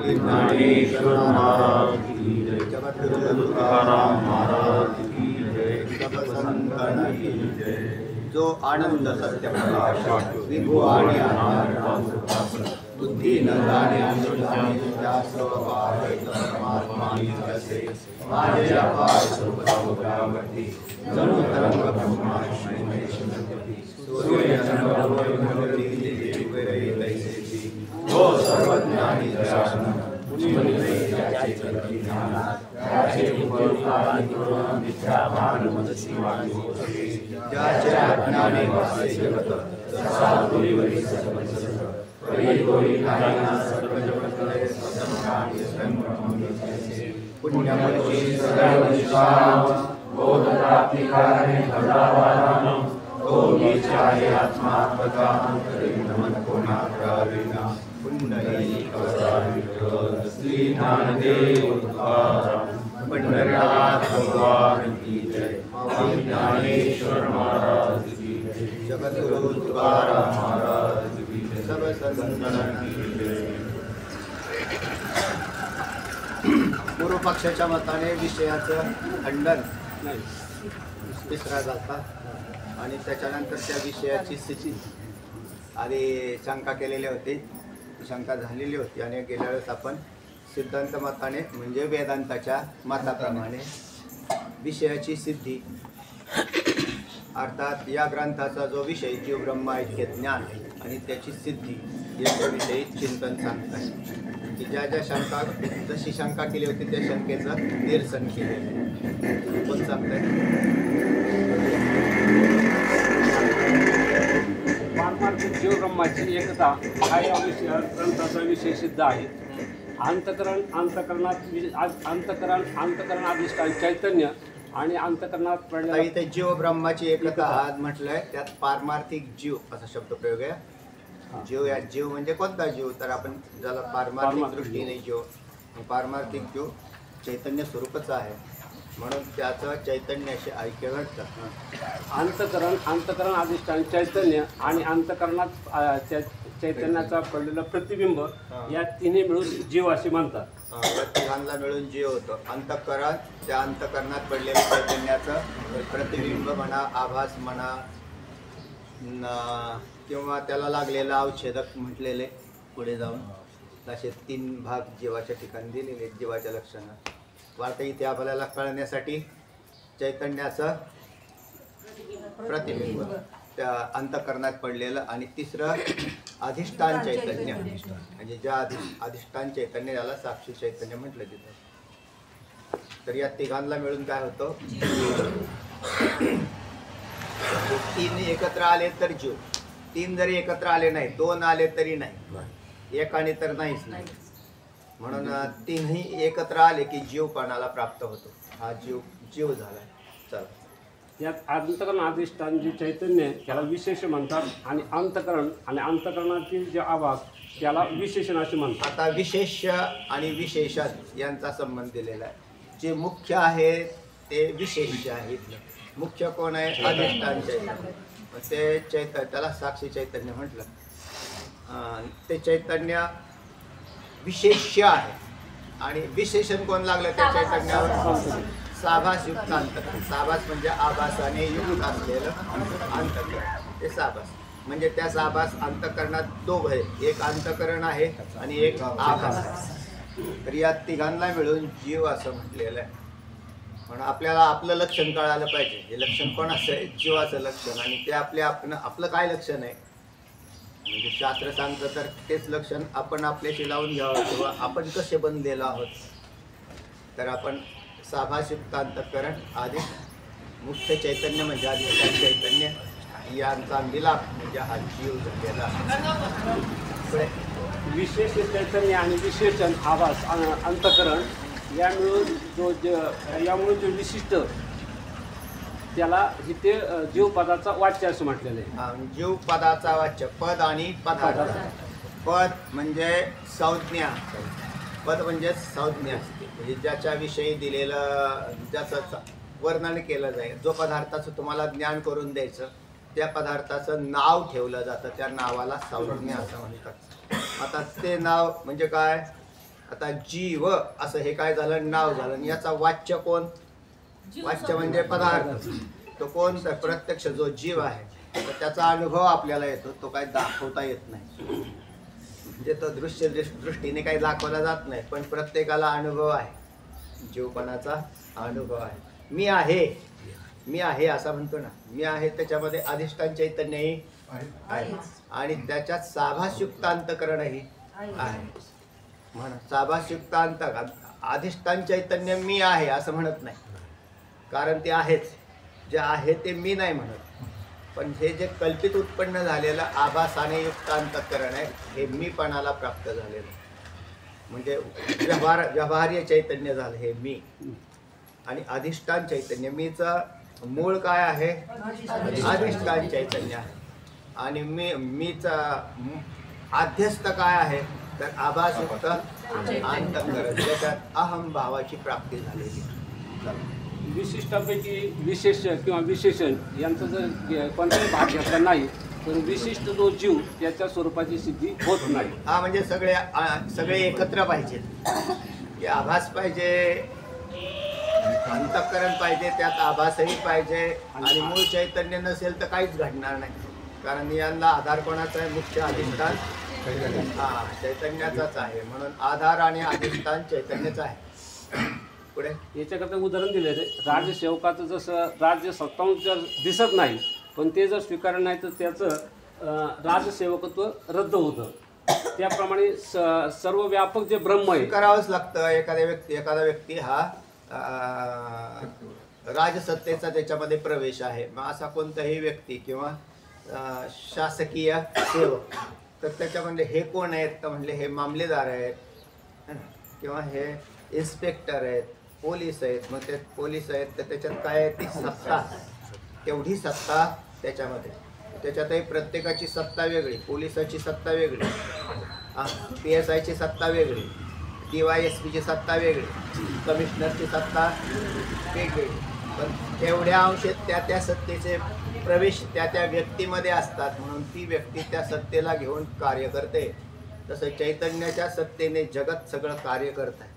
ज्ञानेश्वर महाराज की जय, जगद्गुरु तुकाराम महाराज की जय, सब संतान की जय। जो आनंद सत्य प्रकाश विभू आणि आनंद बुद्धी न जाणे त्या स्वभाव परमात्मानी जसे माझ्या पाय स्वभावती जणू तरंग ब्रह्मांड महेश्वरी सूर्य चंद्र वरुण तैसे हो सर्वज्ञानी दर्शन ज्याच्या ज्ञाने वासे जगत तसा गुरुवरी सर्वसर्व परिगोरी नारायण सर्व जगत स्वतंत्राणी स्वयं ब्रह्मनिष्ठे पुण्यमची सदैव निष्काम बोध प्राप्ति कारणे भद्रावादानं तो विचारे आत्मात्मका करे नमन कोणा करावेना पुंडलिक अवतार श्री ज्ञानदेव तुकाराम पंढरीनाथ भगवान की जय, ज्ञानेश्वर महाराज की जय, जगद्गुरु तुकाराम महाराज की जय, सब संतान की जय। पूर्व पक्षाच्या मताने विषयाचं खंडन तिसरा जाता आणि त्याच्यानंतर त्या विषयाची स्थिती आधी शंका केलेली होती, शंका झालेली होती आणि गेल्या वेळेस आपण सिद्धांत मताने म्हणजे वेदांताच्या मताप्रमाणे विषयाची सिद्धी अर्थात या ग्रंथाचा जो विषय जीव ब्रह्मा ऐक्य ज्ञान आणि त्याची सिद्धी याच्याविषयी चिंतन सांगत आहे की ज्या ज्या शंका जशी शंका केली होती त्या शंकेचं निरसन केले। कोण सांगताय? पारमार्थिक जीव ब्रह्माची एकता हा या ग्रंथाचा विषय सिद्ध आहे। अंतकरण अंतकरण अधिष्ठान चैतन्य आणि अंतकरणात पडलेला इथे जीव ब्रह्माची एकता आज म्हटलंय, त्यात पारमार्थिक जीव असा शब्द प्रयोग आहे। जीव या जीव म्हणजे कोणता जीव तर आपण ज्याला पारमार्थिक दृष्टीने जीव, पारमार्थिक जीव चैतन्य स्वरूपच आहे म्हणून त्याचं चैतन्याशी ऐक्य घडतं। अंतकरण अधिष्ठान चैतन्य आणि अंतकरणात चैतन्याचा पडलेलं प्रतिबिंब या तिन्ही मिळून जीव असे म्हणतात। या तिघांना मिळून जीव होतो। अंतकरण त्या अंतकरणात पडलेल्या चैतन्याचं प्रतिबिंब म्हणा, आभास म्हणा किंवा त्याला लागलेलं अवच्छेदक म्हटलेले पुढे जाऊन असे तीन भाग जीवाच्या ठिकाणी दिलेले जीवाच्या लक्षणात वार्ता। इथे आपल्याला कळण्यासाठी चैतन्याचं प्रतिबिंब त्या अंतकरणात पडलेलं आणि तिसरं अधिष्ठान चैतन्य म्हणजे ज्या अधिष्ठान चैतन्य याला साक्षी चैतन्य म्हटलं तिथं। तर या तिघांना मिळून काय होतं, तीन एकत्र आले तर जीव, तीन जरी एकत्र आले नाही, दोन आले तरी नाही, एकाने तर नाहीच नाही, म्हणून तीनही एकत्र आले की जीवपणाला प्राप्त होतो। हा जीव झाला। चला यात अंतकरण अधिष्ठान जे चैतन्य त्याला विशेष म्हणतात आणि अंतकरणातील जे आभास त्याला विशेषण असे म्हणतात। आता विशेष आणि विशेषण यांचा संबंध दिलेला आहे। जे मुख्य आहे ते विशेष आहे। मुख्य कोण आहे? अधिष्ठान चैतन्य। ते चैतन्य त्याला साक्षी चैतन्य म्हटलं। ते चैतन्य विशेष्य आहे आणि विशेषण कोण लागलं त्या चैतन्यावर? साभास युक्त अंतकरण। साभास म्हणजे आभासाने युक्त असलेलं अंतकरण, ते साभास म्हणजे त्या साभास अंतकरणात दोघं आहे, एक अंतकरण आहे आणि एक आभास आहे। तर या तिघांना मिळून जीव असं म्हटलेलं आहे। पण आपल्याला आपलं लक्षण कळालं पाहिजे। हे लक्षण कोणाचं आहे? जीवाचं लक्षण। आणि ते आपलं काय लक्षण आहे म्हणजे शास्त्र सांगतं तर तेच लक्षण आपण आपल्याशी लावून घ्यावं किंवा आपण कसे बनलेलो आहोत। तर आपण साभासयुक्त अंतकरण आधी मुख्य चैतन्य म्हणजे अधिष्ठान चैतन्य यांचा मिलाप म्हणजे हा जीव झालेला। विशेष चैतन्य आणि विशेषण आभास अंतकरण यामुळे जो विशिष्ट त्याला इथे जीवपदाचा वाच्य असं म्हटलेलं आहे। जीवपदाचा वाच्य पद आणि पदार्थ। पद म्हणजे संज्ञा, पद म्हणजे संज्ञा असते म्हणजे ज्याच्याविषयी दिलेलं ज्याचं वर्णन केलं जाईल, जो पदार्थाचं तुम्हाला ज्ञान करून द्यायचं त्या पदार्थाचं नाव ठेवलं जातं, त्या नावाला संज्ञा असं म्हणतात। आता ते नाव म्हणजे काय? आता जीव असं हे काय झालं, नाव झालं. आणि याचा वाच्य कोण? वाच्य म्हणजे पदार्थ. तो कोण? तर प्रत्यक्ष जो जीव आहे, तर त्याचा अनुभव आपल्याला येतो. तो काय दाखवता येत नाही, म्हणजे तो दृष्टीने काही दाखवला जात नाही, पण प्रत्येकाला अनुभव आहे. जीवपणाचा अनुभव आहे. मी आहे, मी आहे असा म्हणतो ना, मी आहे. त्याच्यामध्ये अधिष्ठान चैतन्यही आहे आणि त्याच्यात साभासयुक्त अंतकरणही आहे. म्हणा साभासयुक्त अंतकरण. अधिष्ठान चैतन्य मी आहे असं म्हणत नाही, कारण ते आहेच. जे आहे ते मी नाही म्हणत. पण हे जे कल्पित उत्पन्न झालेलं आभासाने युक्त अंतकरण आहे, हे मीपणाला प्राप्त झालेलं, म्हणजे व्यवहार्य चैतन्य झालं हे मी. आणि अधिष्ठान चैतन्य, मीचं मूळ काय आहे? अधिष्ठान चैतन्य आहे. आणि मीचा आध्यस्थ काय आहे? तर आभासयुक्त अंतकरण, ज्याच्यात अहम भावाची प्राप्ती झालेली. विशिष्टापैकी विशेष किंवा विशेषण यांचा जर कोणताही भाग घेतला नाही तर विशिष्ट जो जीव त्याच्या स्वरूपाची सिद्धी होत नाही. हा म्हणजे सगळे एकत्र पाहिजेत, की आभास पाहिजे, अंतःकरण पाहिजे, त्यात आभासही पाहिजे. आणि मूळ चैतन्य नसेल तर काहीच घडणार नाही. कारण यांना आधार कोणाचा आहे? मुख्य अधिष्ठान चैतन्याचाच आहे. म्हणून आधार आणि अधिष्ठान चैतन्याचा आहे. पुढे याच्याकरता उदाहरण दिले रे, राजसेवकाचं जसं राज्य सत्तावून जर दिसत नाही पण ते जर स्वीकारलं नाही तर त्याचं राजसेवकत्व रद्द होतं. त्याप्रमाणे सर्व व्यापक जे ब्रह्म आहे करावंच लागतं. एखादा व्यक्ती हा राजसत्तेचा त्याच्यामध्ये प्रवेश आहे. मग असा कोणताही व्यक्ती किंवा शासकीय सेवक, तर त्याच्यामध्ये हे कोण आहेत? तर म्हणले हे मामलेदार आहेत किंवा हे इन्स्पेक्टर आहेत, पोलीस आहेत. मग ते पोलीस आहेत तर त्याच्यात काय आहे? ती सत्ता, तेवढी सत्ता त्याच्यामध्ये. त्याच्यातही प्रत्येकाची सत्ता वेगळी. पोलिसाची सत्ता वेगळी, PSIची सत्ता वेगळी, DYSPची सत्ता वेगळी, कमिशनरची सत्ता वेगळी. पण तेवढ्या अंशात त्या सत्तेचे प्रवेश त्या व्यक्तीमध्ये असतात, म्हणून ती व्यक्ती त्या सत्तेला घेऊन कार्य करते. तसं चैतन्याच्या सत्तेने जगत सगळं कार्य करत आहे.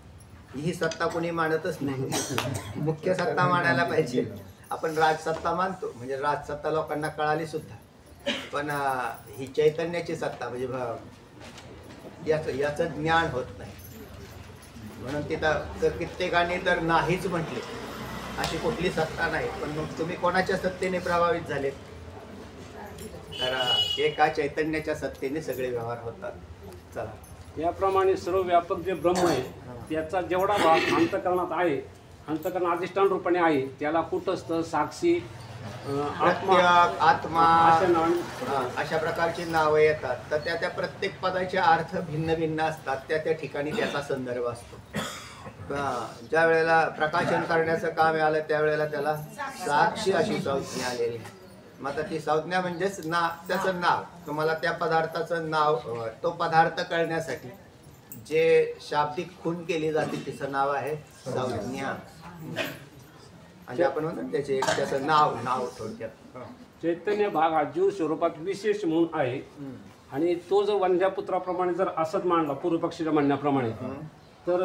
ही सत्ता कोणी मानतच नाही. मुख्य सत्ता मानायला पाहिजे. आपण राजसत्ता मानतो, म्हणजे राजसत्ता लोकांना कळाली सुद्धा, पण ही चैतन्याची सत्ता म्हणजे याचं ज्ञान होत नाही. म्हणून तिथं कित्येकांनी तर नाहीच म्हटले, अशी कुठली सत्ता नाही. पण मग तुम्ही कोणाच्या सत्तेने प्रभावित झाले? तर एका चैतन्याच्या सत्तेने सगळे व्यवहार होतात. चला, याप्रमाणे सर्व व्यापक जे ब्रह्म आहे त्याचा जेवढा भाग अंतःकरणात आहे, अंतःकरण अधिष्ठान रूपाने आहे, त्याला कुटस्थ, साक्षी, आत्मा अशा अशा प्रकारची नावं येतात. तर त्या प्रत्येक पदाचे अर्थ भिन्न भिन्न असतात. त्या ठिकाणी त्याचा संदर्भ असतो. ज्या वेळेला प्रकाशन करण्याचं काम आलं त्यावेळेला त्याला साक्षी अशी संज्ञा आलेली. मग आता ती संज्ञा म्हणजेच त्याचं नाव. तुम्हाला त्या पदार्थाचं नाव, तो पदार्थ कळण्यासाठी जे शाब्दिक खूण केली जाते तिचं नाव आहे संज्ञा. आणि आपण म्हणतो त्याचं नाव थोडक्यात. चैतन्य भाग हा जीव स्वरूपात विशेष म्हणून आहे. आणि तो जर वंध्यापुत्राप्रमाणे जर असत मांडला पूर्वपक्षीच्या म्हणण्याप्रमाणे, तर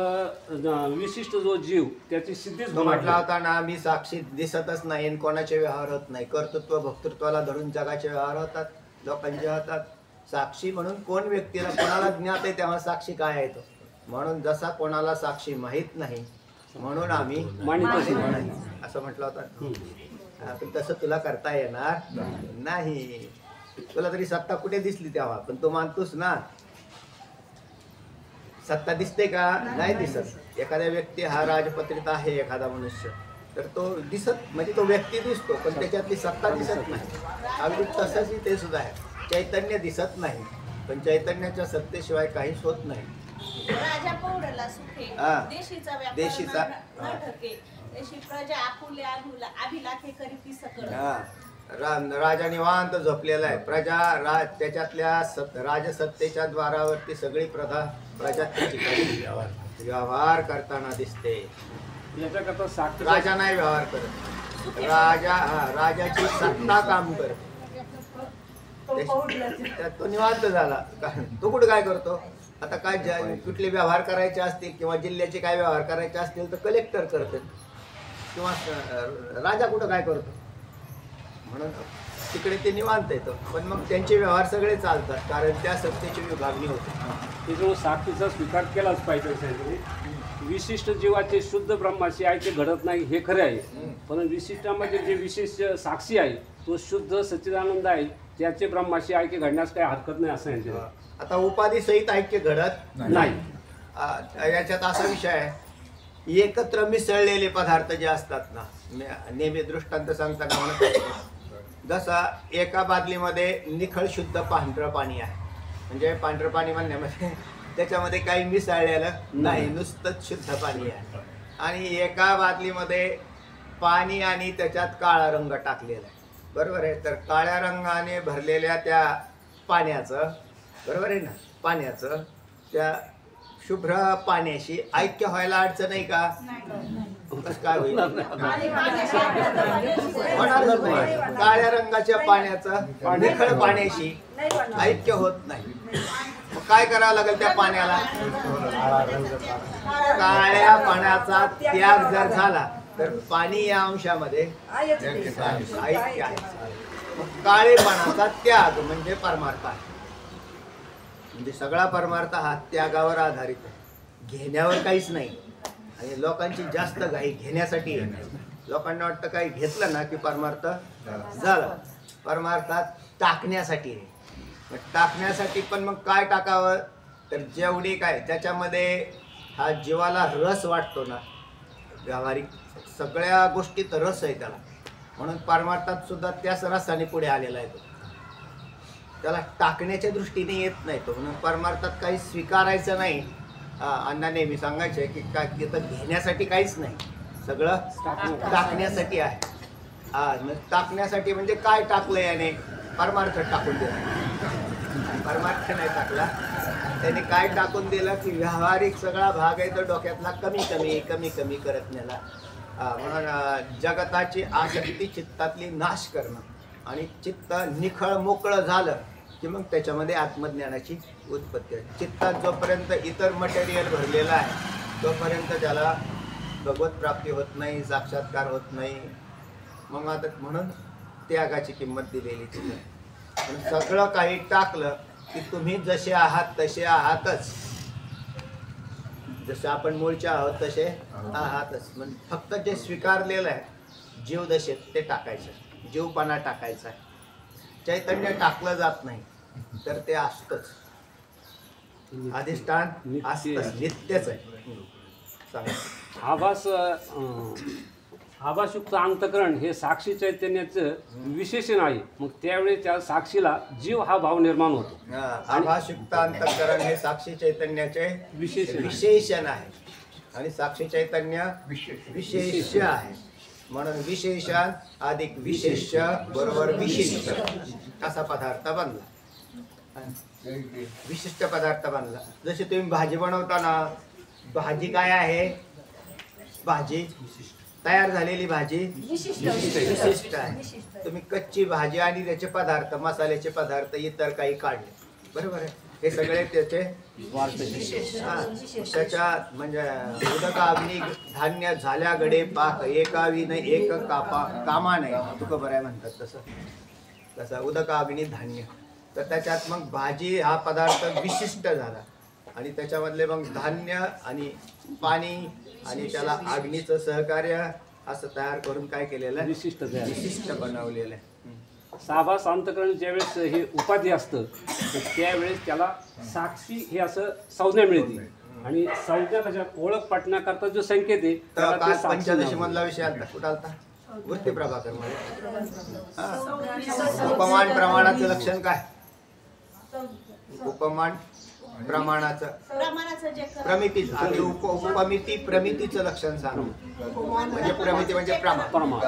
विशिष्ट जो जीव त्याची सिद्धीच म्हटला होता ना, मी साक्षी दिसतच नाही आणि कोणाचे व्यवहार होत नाही. कर्तृत्व भक्तृत्वाला धरून जगाचे व्यवहार होतात, लोकांचे होतात. साक्षी म्हणून कोण व्यक्तीला कोणाला ज्ञात आहे तेव्हा साक्षी काय आहे तो. म्हणून जसा कोणाला साक्षी माहीत नाही म्हणून आम्ही मानित नाही असं म्हटलं होतं. पण तसं तुला करता येणार नाही. तुला तरी सत्ता कुठे दिसली तेव्हा, पण तू मानतोस ना. सत्ता दिसते का? नाही दिसत. एखादा व्यक्ती हा राजपत्रित आहे, एखादा मनुष्य, तर तो म्हणजे तो व्यक्ती दिसतो, पण त्याच्यातली सत्ता दिसत नाही. अगदी तसंच ते सुद्धा आहे. चैतन्य दिसत नाही, पण चैतन्याच्या सत्तेशिवाय काहीच होत नाही. राजा पौडला सुखे, देशीचा देशीचा देशी प्रजा आपुले अभिलाखे करीती सकळ. राजा निवांत झोपलेला आहे. प्रजा त्याच्यातल्या राजसत्तेच्या द्वारावरती सगळी प्रजा त्या ठिकाणी व्यवहार करताना दिसते. याच्याकरता साक्षी राजा नाही व्यवहार करत, राजाची सत्ता काम करते. तो निवांत झाला. तो कुठं काय करतो? आता काय कुठले व्यवहार करायचे असतील किंवा जिल्ह्याचे काय व्यवहार करायचे असतील तर कलेक्टर करतात किंवा राजा कुठं काय करतो, म्हणून तिकडे ते निवांत येतं. पण मग त्यांचे व्यवहार सगळे चालतात कारण त्या सत्तेची विभागणी होते. त्याच्यामुळे साक्षीचा स्वीकार केलाच पाहिजे साहेब. विशिष्ट जीवाचे शुद्ध ब्रह्माशी ऐक्य घडत नाही हे खरे आहे, पण विशिष्टामध्ये जे विशेष साक्षी आहे तो शुद्ध सच्चिदानंद आहे, त्याचे ब्रह्माशी ऐक्य घडण्यास काही हरकत नाही असं आहे. आता उपाधी सहित ऐक्य घडत नाही. याच्यात असा विषय आहे, एकत्र मिसळलेले पदार्थ जे असतात ना, नेहमी दृष्टांत सांगताना म्हणत असतो, जसा एका बादलीमध्ये निखळ शुद्ध पांढरं पाणी आहे, म्हणजे पांढरं पाणी म्हणण्यामध्ये त्याच्यामध्ये काही मिसळलेलं नाही, नुसतंच शुद्ध पाणी आहे. आणि एका बादलीमध्ये पाणी आणि त्याच्यात काळा रंग टाकलेला आहे, बरोबर आहे. तर काळ्या रंगाने भरलेल्या त्या पाण्याचं, बरोबर आहे ना, पाण्याचं त्या शुभ्र पाण्याशी ऐक्य व्हायला अडचण नाही का? कसं काय होईल? होणारच नाही. काळ्या रंगाच्या पाण्याचं निखळ पाण्याशी ऐक्य होत नाही. मग काय करावं लागेल त्या पाण्याला? काळ्या पाण्याचा त्याग जर झाला तर पाणी या अंशामध्ये ऐक्य आहे. काळेपणाचा त्याग म्हणजे परमार्थ आहे. म्हणजे सगळा परमार्थ हा त्यागावर आधारित आहे, घेण्यावर काहीच नाही. आणि लोकांची जास्त घाई घेण्यासाठी आहे. लोकांना वाटतं काही घेतलं ना की परमार्थ झाला. परमार्थात टाकण्यासाठी आहे. टाकण्यासाठी पण मग काय टाकावं, तर जेवढी काय त्याच्यामध्ये हा जीवाला रस वाटतो ना, व्यावहारिक सगळ्या गोष्टीत रस आहे त्याला, म्हणून परमार्थात सुद्धा त्याच रसाने पुढे आलेला आहे तो. त्याला टाकण्याच्या दृष्टीने येत नाही तो, म्हणून परमार्थात काही स्वीकारायचं नाही. अण्णा नेहमी सांगायचे की काय तिथं घेण्यासाठी काहीच नाही, सगळं टाकण्यासाठी आहे. टाकण्यासाठी म्हणजे काय टाकलं याने? परमार्थ टाकून दिला. परमार्थ नाही टाकला, त्याने काय टाकून दिलं की व्यावहारिक सगळा भाग आहे तो डोक्यातला कमी कमी कमी कमी करत नेला. म्हणून जगताची आसक्ती चित्तातली नाश करणं, आणि चित्त निखळ मोकळं झालं की मग त्याच्यामध्ये आत्मज्ञानाची उत्पत्ती आहे. चित्तात जोपर्यंत इतर मटेरियल भरलेलं आहे तोपर्यंत त्याला भगवत प्राप्ती होत नाही, साक्षात्कार होत नाही. मग आता म्हणून त्यागाची किंमत दिलेली तिथे. पण सगळं काही टाकलं की तुम्ही जसे आहात तसे आहातच, जसे आपण मूळचे आहोत तसे आहातच. म्हणजे फक्त जे स्वीकारलेलं आहे जीवदशेत ते टाकायचं, जीवपणा टाकायचा आहे. चैतन्य टाकलं जात नाही तर ते असतंच, अधिष्ठान असतंच, नित्यच आहे. आभासयुक्त अंतकरण हे साक्षी चैतन्याचं विशेषण आहे. मग त्यावेळी त्या साक्षीला जीव हा भाव निर्माण होतो. आभासयुक्त अंतकरण हे साक्षी चैतन्याचे विशेषण आहे, आणि साक्षी चैतन्य विशेष आहे. म्हणून विशेषण अधिक विशेष बरोबर विशिष्ट असा पदार्थ बनला, विशिष्ट पदार्थ बनला. जसे तुम्ही भाजी बनवता ना, भाजी काय आहे? भाजी तयार झालेली भाजी विशिष्ट आहे. तुम्ही कच्ची भाजी आणि त्याचे पदार्थ, मसाल्याचे पदार्थ इतर काही काढले, बरोबर आहे, हे सगळे त्याचे विशेष. त्याच्यात म्हणजे उदक अग्नी धान्य झाल्या गडे पाक, एकावी न एक कापा कामा नाही, तुका बरं आहे म्हणतात तसं. तसं उदक अग्नी धान्य, तर त्याच्यात मग भाजी हा पदार्थ विशिष्ट झाला, आणि त्याच्यामधले मग धान्य आणि पाणी आणि त्याला अग्नीचं सहकार्य असं तयार करून काय केलेलं आहे? विशिष्ट बनवलेलं आहे. साभास अंतकरण ज्यावेळेस हे उपाधी असतं तर त्यावेळेस त्याला साक्षी हे असं संज्ञा मिळते, आणि संज्ञा त्याच्यात ओळख पटण्याकरता जो संकेत आहे त्याला ते साक्षी पंचदशी मधला विषय आलता, कुठं आलता? वृत्ती प्रभाकर मध्ये. उपमान प्रमाणाचं लक्षण काय? उपमान प्रमाणाचं प्रमिती, उपमिती प्रमितीचं लक्षण सांगू. म्हणजे प्रमिती म्हणजे प्रमाण.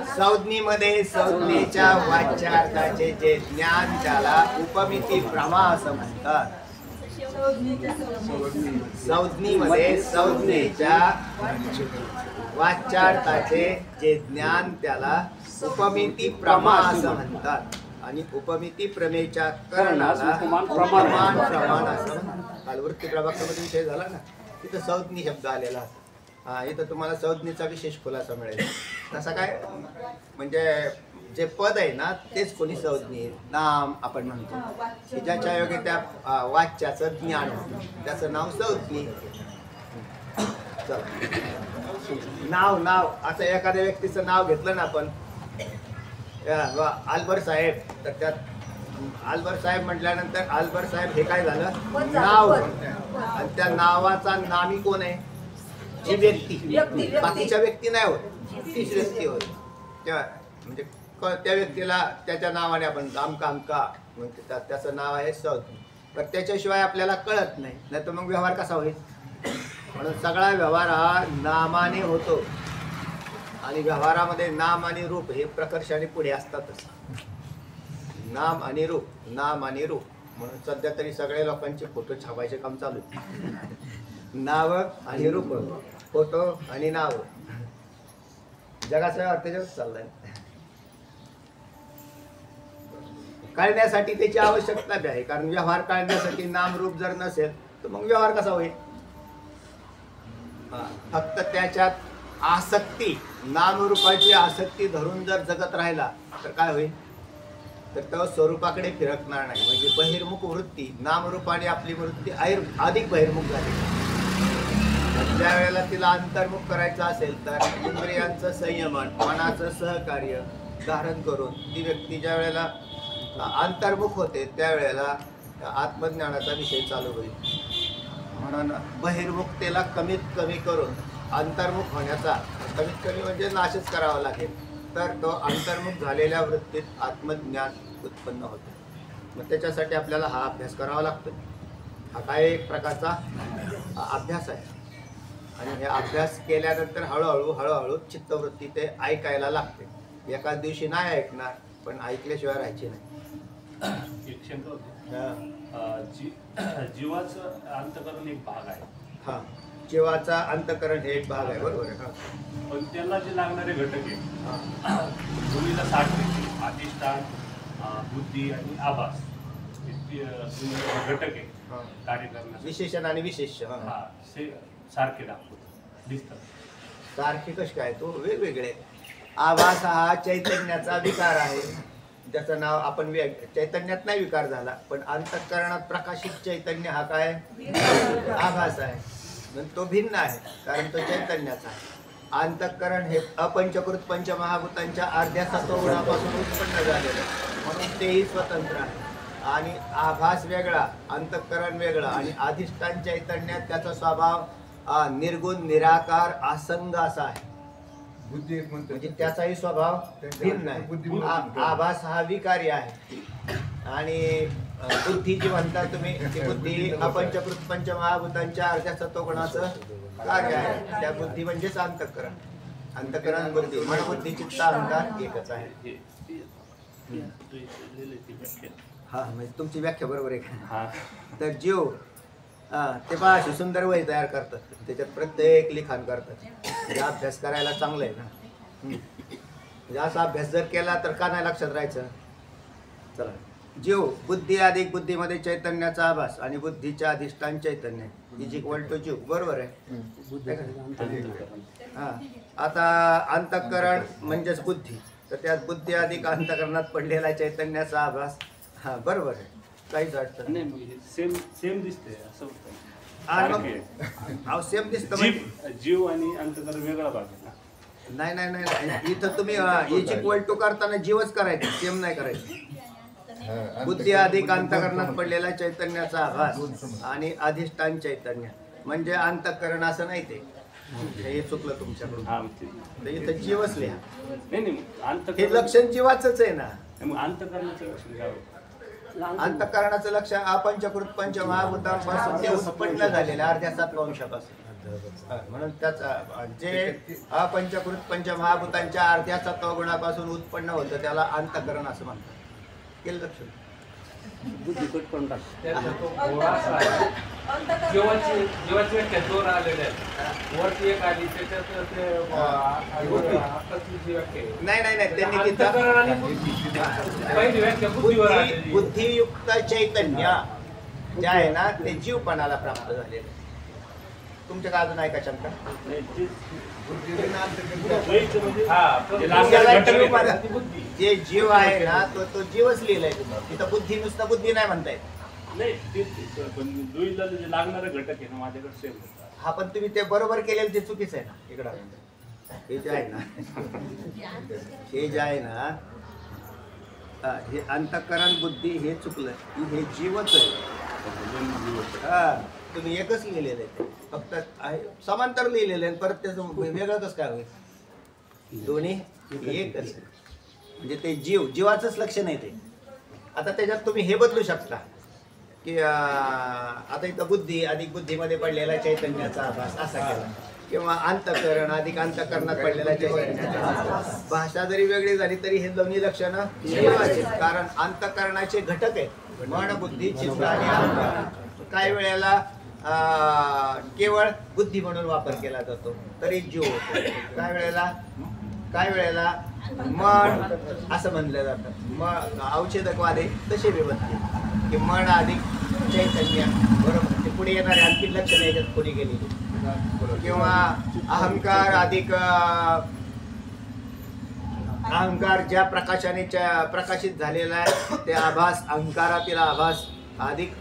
संज्ञेमध्ये संज्ञेच्या वाच्यार्थाचे जे ज्ञान त्याला उपमिती प्रमा असं म्हणतात. संज्ञेमध्ये संज्ञेच्या वाच्यार्थाचे जे ज्ञान त्याला उपमिती प्रमा असं म्हणतात. आणि उपमिती प्रमेयच्या करणास करणाला उपमान प्रमाण. प्रमाण असं म्हणतात. काल वृत्ती प्रभागामध्ये विषय झाला ना, तिथं संज्ञी शब्द आलेला असतो. हा, इथं तुम्हाला संज्ञेचा विशेष खुलासा मिळेल. तसा काय म्हणजे जे पद आहे ना तेच कोणी संज्ञी नाम आपण म्हणतो की ज्याच्या योगे त्या वाच्याचं ज्ञान होतं त्याचं नाव संज्ञी. नाव असं एखाद्या व्यक्तीचं नाव घेतलं ना आपण, आलबर साहेब, तर त्यात आलबर साहेब म्हटल्यानंतर आलबर साहेब हे काय झालं नाव, आणि त्या नावाचा नामी कोण आहे, जी व्यक्ती, बाकीच्या व्यक्ती नाही होत, तीच व्यक्ती होत. म्हणजे त्या व्यक्तीला त्याच्या नावाने आपण आमका म्हणते, त्याचं नाव आहे संज्ञी. तर त्याच्याशिवाय आपल्याला कळत नाही, नाही तर मग व्यवहार कसा होईल. म्हणून सगळा व्यवहार हा नामाने होतो, आणि व्यवहारामध्ये नाम आणि रूप हे प्रकर्षाने पुढे असतातच. नाम आणि रूप, नाम आणि रूप. म्हणून सध्या तरी सगळ्या लोकांचे फोटो छापायचे काम चालू आहे. नाव आणि रूप, फोटो आणि नाव, जगाचा त्याच्यावर चाललाय. काढण्यासाठी त्याची आवश्यकता बी आहे, कारण व्यवहार काढण्यासाठी नाम रूप जर नसेल तर मग व्यवहार कसा होईल. फक्त त्याच्यात आसक्ती, नामरूपाची आसक्ती धरून जर जगत राहिला तर काय होईल, तर तो स्वरूपाकडे फिरकणार नाही. म्हणजे बहिर्मुख वृत्ती, नामरूपाने आपली वृत्ती अधिक बहिर्मुख झाली. ज्या वेळेला तिला अंतर्मुख करायचं असेल तर इंद्रियांचं संयमन, मनाचं सहकार्य धारण करून ती व्यक्ती ज्या वेळेला अंतर्मुख होते त्यावेळेला आत्मज्ञानाचा विषय चालू होईल. म्हणून बहिर्मुखतेला कमीत कमी करून अंतर्मुख होण्याचा, कमीत कमी म्हणजे नाशच करावा लागेल, तर तो अंतर्मुख झालेल्या वृत्तीत आत्मज्ञान उत्पन्न होतं. मग त्याच्यासाठी आपल्याला हा अभ्यास करावा लागतो. हा काय एक प्रकारचा अभ्यास आहे, आणि हे अभ्यास केल्यानंतर हळूहळू चित्तवृत्ती ते ऐकायला लागते. एकाच दिवशी नाही ऐकणार, पण ऐकल्याशिवाय राहायचे नाही. एक शंका होती, जीवाचं अंतकरण एक भाग आहे. हा, जीवाचा अंतकरण हे एक भाग आहे, बरोबर आहे. पण त्याला जे लागणारे घटक आहेत, भूमीला 7 पैकी अधिष्ठान, बुद्धी आणि आभास हे घटक आहे कार्य करण्यासाठी. विशेषण आणि विशेष हा, सारखे दिसतात. सारखे कसे काय, तो वेगवेगळे. आभास हा चैतन्याचा विकार आहे, त्याचं नाव आपण चैतन्यात नाही विकार झाला, पण अंतःकरणात प्रकाशित चैतन्य हा काय आभास आहे. तो भिन्न आहे, कारण तो चैतन्याचा आहे. अंतःकरण हे अपंचकृत पंचमहाभूतांच्या अर्ध्या सत्वगुणापासून उत्पन्न झालेलं, म्हणून तेही स्वतंत्र आहे. आणि आभास वेगळा, अंतःकरण वेगळं, आणि अधिष्ठान चैतन्यात त्याचा स्वभाव निर्गुण, निराकार, असंग असा आहे. म्हणजे त्याचाही स्वभाव भिन्न आहे. आभास हा विकारी आहे, आणि बुद्धी जी म्हणता तुम्ही, ती बुद्धी अपंचकृत पंचमहाभूतांच्या अर्ध्या सत्वगुणाचं कार्य आहे. त्या बुद्धी म्हणजेच अंतःकरण. अंतःकरण बुद्धी, मनबुद्धी चित्त अहंकार एकच आहे. हा, म्हणजे तुमची व्याख्या बरोबर आहे का. तर जीव ते पहा अशी सुंदर वही तयार करतात, त्याच्यात प्रत्येक लिखाण करतात. म्हणजे अभ्यास करायला चांगलं आहे ना. म्हणजे असा अभ्यास जर केला तर का नाही लक्षात राहायचं. चला, जीव, बुद्धी अधिक बुद्धीमध्ये चैतन्याचा आभास, आणि बुद्धीच्या अधिष्ठान चैतन्य इज इक्वल टू जीव, बरोबर आहे. हा, आता अंतःकरण म्हणजेच बुद्धी, तर त्यात बुद्धी अधिक अंतःकरणात पडलेला चैतन्याचा आभास. हा, बरोबर आहे, काहीच अडचण नाही. सेम दिसते असं सेम दिसतं. जीव आणि अंतःकरण वेगळा भाग आहे ना. नाही, इथं तुम्ही इज इक्वल टू करताना जीवच करायचं, सेम नाही करायचं. बुद्धी अधिक अंतःकरणात पडलेला चैतन्याचा आभास आणि अधिष्ठान चैतन्य म्हणजे अंतःकरण असं नाही. ते हे चुकलं तुमच्याकडून. इथं जीवच लिहा. हे लक्षण जीवाचंच आहे ना. अंतःकरणाचं लक्षण काय होतं? अंतःकरणाचं लक्ष अपंचकृत पंचमहाभूतांपासून ते उत्पन्न झालेलं अर्ध्या सत्वांशापासून. म्हणून त्याचा जे अपंचकृत पंचमहाभूतांच्या अर्ध्या सत्वगुणापासून उत्पन्न होतं त्याला अंतःकरण असं म्हणतात. केलं लक्ष. बुद्धी कट करून टाक. त्याचा तो गोळा असा आहे. जीवाची व्याख्या दोन आलेल्या आहेत. वरती एक आली त्याच्यात ते आत्ताची जी व्याख्या आहे. नाही नाही नाही त्यांनी तिथं अंतःकरण आणि बुद्धी. पहिली व्याख्या बुद्धीवर आलेली. बुद्धियुक्त चैतन्य जे आहे ना ते जीवपणाला प्राप्त झालेलं आहे. तुमच्या काय अजून आहे का शंका? हा, तो त्याला घटक जीव म्हणा. आहे. ती बुद्धी. जे जीव आहे ना तो जीवच लिहिलाय तुम्ही. तिथं बुद्धी नुसतं बुद्धी नाही म्हणतायत. नाही पण दुईला जे लागणारे घटक आहे ना माझ्याकडे सेम होतात. हा पण तुम्ही ते बरोबर केलेलं ते चुकीचं आहे ना. इकडं हे जे आहे ना हे जे आहे ना हे अंतःकरण बुद्धी हे चुकलं. हे जीवच आहे. हा तुम्ही एकच लिहिलेलं आहे. फक्त समांतर लिहिलेलं आहे परत त्याचं वेगळं कसं काय होईल? दोन्ही एकच म्हणजे ते जीवाचंच लक्षण आहे ते. आता त्याच्यात तुम्ही हे बदलू शकता की आता इथं बुद्धी अधिक बुद्धीमध्ये पडलेला चैतन्याचा आभास असा केला किंवा अंतःकरण अधिक अंतःकरणात पडलेला चैतन्याचा आभास. भाषा जरी वेगळी झाली तरी हे दोन्ही लक्षणं जीवाचे. कारण अंतःकरणाचे घटक आहेत मन बुद्धी चित्त आणि अहंकार. काही वेळेला केवळ बुद्धी म्हणून वापर केला जातो तरी जीव होतो. काही वेळेला मन असं म्हणलं जातं. मन औषधकवादी तसे विभक्ती की मन अधिक चैतन्य बरोबर. ते पुढे येणारे आणखी लक्षणं याच्यात पुढे गेलेली किंवा अहंकार अधिक अहंकार ज्या प्रकाशाने प्रकाशित झालेला आहे ते आभास अहंकारातील आभास अधिक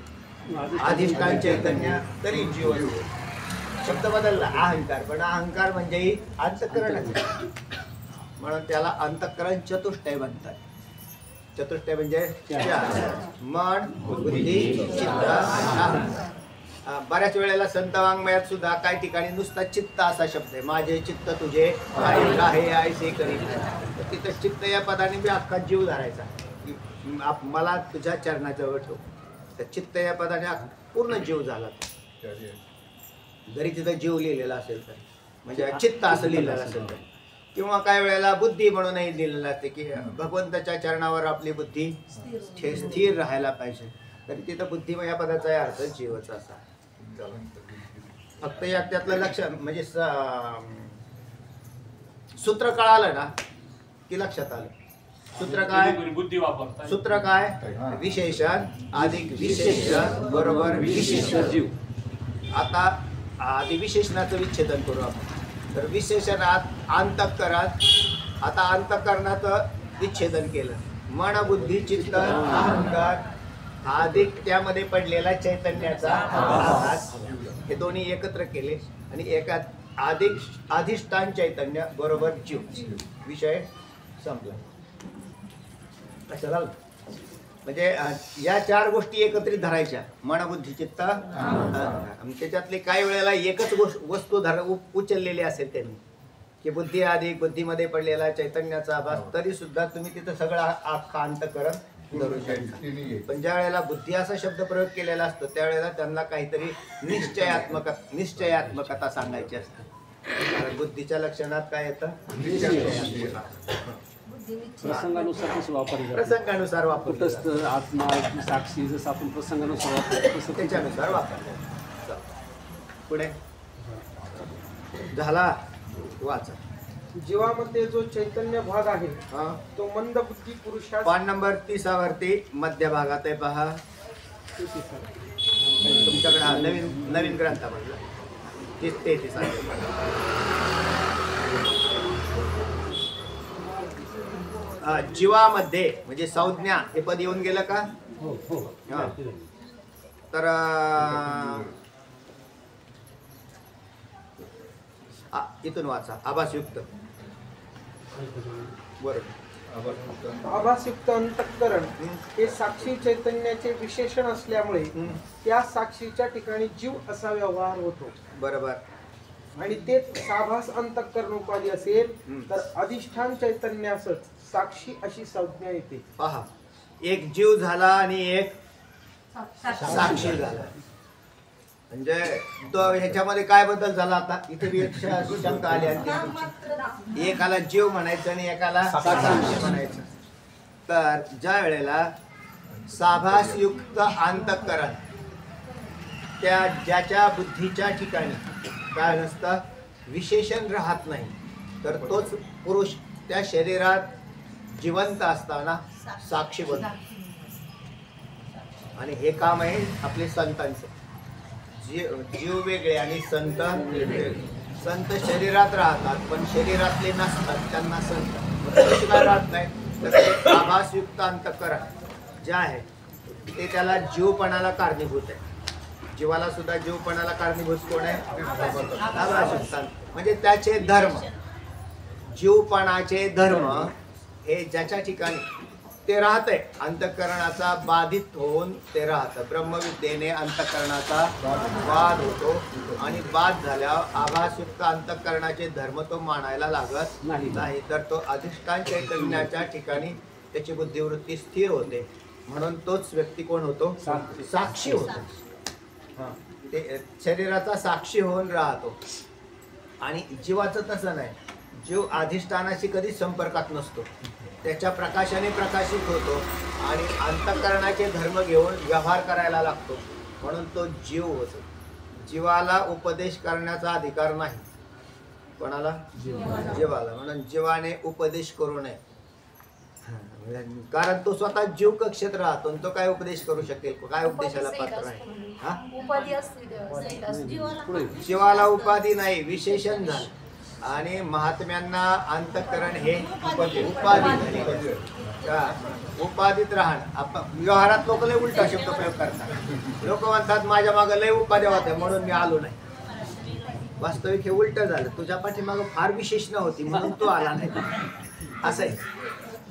अधिष्ठान चैतन्य तरी जीव असतो. शब्द बदलला अहंकार पण अहंकार म्हणजे अंतःकरण म्हणून त्याला अंतःकरण चतुष्टय म्हणतात. चतुष्टय म्हणजे मन बुद्धी चित्त आणि अहंकार. बऱ्याच वेळेला संत वाङ्मयात सुद्धा काही ठिकाणी नुसता चित्त असा शब्द आहे. माझे चित्त तुझे आहे ऐसे करी. तिथं चित्त या पदाने मी अख्खा जीव धरायचा की मला तुझ्या चरणाजवळ ठेव. तर चित्त या पदाने पूर्ण जीव झाला. जरी तिथं जीव लिहिलेला असेल तर म्हणजे चित्त असं लिहिलेलं असेल तर. किंवा काही वेळेला बुद्धी म्हणूनही लिहिलेलं असते की भगवंताच्या चरणावर आपली बुद्धी स्थिर राहायला पाहिजे. तरी तिथं बुद्धी या पदाचा अर्थ जीवच असा. फक्त या त्यातलं लक्ष म्हणजे सूत्र कळालं ना की लक्षात आलं. सूत्र काय? बुद्धी वापरतात. सूत्र काय? विशेषण अधिक विशेषण बरोबर विशेष जीव. आता आधी विशेषणाचं विच्छेदन करू आपण. तर विशेषणात अंतःकरण. आता अंतःकरणाचं विच्छेदन केलं. मन बुद्धी चित्त अहंकार अधिक त्यामध्ये पडलेला चैतन्याचा आभास हे दोन्ही एकत्र केले आणि एकात अधिष्ठान चैतन्य बरोबर जीव. विषय संपला. कशाला म्हणजे या चार गोष्टी एकत्रित धरायच्या मन बुद्धी चित्त आणि त्याच्यातले काही वेळेला एकच वस्तू उचललेली असेल त्यांनी की बुद्धी अधिक बुद्धीमध्ये पडलेला चैतन्याचा आभास तरी सुद्धा तुम्ही तिथं सगळं अख्खा अंतःकरण धरू शकता. पण ज्या वेळेला बुद्धी असा शब्द प्रयोग केलेला असतो त्यावेळेला त्यांना काहीतरी निश्चयात्मकता सांगायची असते. कारण बुद्धीच्या लक्षणात काय येतं? प्रसंगानुसार कसं वापरायचं? प्रसंगानुसार वापर. तटस्थ आत्मा साक्षी जसं आपण प्रसंगानुसार वापरतो तसं त्याच्यानुसार वापर. पुढे झाला वाचा. जीवामध्ये जो चैतन्य भाग आहे हा तो मंद बुद्धी पुरुषास पान नंबर 30 वरती मध्य भागात आहे पहा. तुमच्याकडे हा नवीन ग्रंथामधला 33 जीवामध्ये म्हणजे संज्ञा हे पद येऊन गेलं का? हो हो. हा. तर इथून वाचा. आभासयुक्त बरोबर. आभासयुक्त अंतःकरण हे साक्षी चैतन्याचे विशेषण असल्यामुळे त्या साक्षीच्या ठिकाणी जीव असा व्यवहार होतो. बरोबर. आणि ते साभास अंतःकरण उपाधी असेल तर अधिष्ठान चैतन्यासच साक्षी अशी संज्ञा येते. पहा एक जीव झाला आणि एक साक्षी झाला म्हणजे तो ह्याच्यामध्ये काय बदल झाला? आता इथे बी एक शंका आली आणखी. एकाला जीव म्हणायचं आणि एकाला साक्षी म्हणायचं. तर ज्या वेळेला साभासयुक्त अंतःकरण, त्या ज्याच्या बुद्धीच्या ठिकाणी काय नसतं, विशेषण राहत नाही, तर तोच पुरुष त्या शरीरात जिवंत असताना साक्षी बनतो. आणि हे काम आहे आपले संतांचं. जीव वेगळे आणि संत वेगळे. संत शरीरात राहतात पण शरीरातले नसतात, त्यांना संत कशाला राहत नाही, तर ते आभासयुक्त अंतःकरण जे आहे ते त्याला जीवपणाला कारणीभूत आहे. जीवाला सुद्धा जीवपणाला कारणीभूत कोण आहे? आभासयुक्त. म्हणजे त्याचे धर्म, जीवपणाचे धर्म हे ज्याच्या ठिकाणी ते राहतंय, अंतःकरणाचा बाधित होऊन ते राहतं. ब्रह्मविद्येने अंतःकरणाचा बाध होतो आणि बाध झाल्यावर आभासयुक्त अंतःकरणाचे धर्म तो मानायला लागत नाही, तर तो अधिष्ठान चैतन्याच्या ठिकाणी त्याची बुद्धिवृत्ती स्थिर होते. म्हणून तोच व्यक्ती कोण होतो? साक्षी होतो. ते शरीराचा साक्षी होऊन राहतो. आणि जीवाचं तसं नाही. जीव अधिष्ठानाशी कधीच संपर्कात नसतो, त्याच्या प्रकाशाने प्रकाशित होतो आणि अंतःकरणाचे धर्म घेऊन व्यवहार करायला लागतो. म्हणून तो जीव होतो. जीवाला उपदेश करण्याचा अधिकार नाही. कोणाला? जीवाला. म्हणून जीवाने उपदेश करू नये, कारण तो स्वतः जीव कक्षेत राहतो. तो काय उपदेश करू शकेल? काय उपदेशाला पात्र आहे? हा, जीवाला उपाधी नाही, विशेषण झालं. आणि महात्म्यांना अंतःकरण हे उपाधी झाली. उपाधीत राहणं. आपण व्यवहारात लोक लय उलटा शब्द प्रयोग करतात. लोक म्हणतात माझ्या मागं लय उपाध्या होत्या म्हणून मी आलो नाही. वास्तविक हे उलट झालं. तुझ्या पाठीमागं फार विशेषण होती म्हणून तू आला नाही, असं आहे.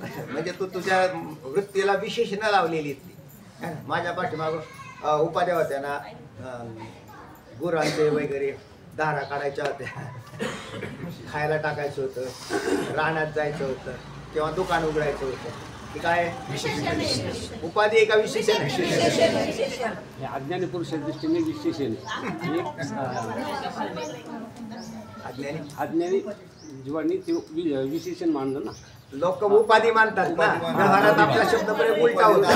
म्हणजे तू तुझ्या वृत्तीला विशेषणं लावलेली ती. माझ्या पाठीमागं उपाध्या होत्या ना, गुरांचे वगैरे धारा काढायच्या होत्या, खायला टाकायचं होतं, रानात जायचं होतं किंवा दुकान उघडायचं होतं. की काय उपाधी एका विशेषण आहे. अज्ञानी पुरुषाच्या दृष्टीने विशेषण अज्ञानी जीवांनी ते विशेषण मानलं ना. लोक उपाधी मानतात ना. व्यवहारात आपला शब्द प्रयोग उलटा होता.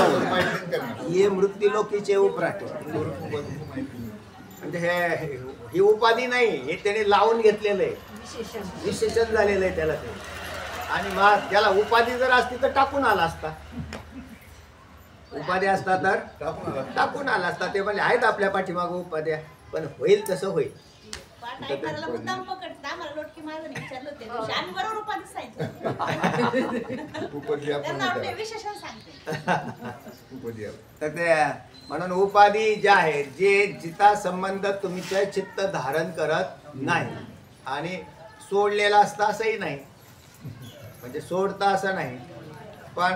हे मृत्यू लोकीचे उपराटे. म्हणजे ही उपाधी नाही, हे त्याने लावून घेतलेलं आहे, विशेषण झालेलं आहे त्याला ते. आणि मग त्याला उपाधी जर असती तर टाकून आला असता. उपाधी असता तर टाकून आला असता. ते म्हणजे आहेत आपल्या पाठीमागं उपाध्या, पण होईल तसं होईल. मुद्दाम पकडता आम्हाला लोटकी मारून विचारलं होते दिवशी. आम्ही बरोबर उपाधी सांगितलं. विशेषण सांगते. तर ते म्हणून उपाधी ज्या आहेत, जे जिता संबंध तुमचे चित्त धारण करत नाही आणि सोडलेला असता असंही नाही. म्हणजे सोडता असं नाही, पण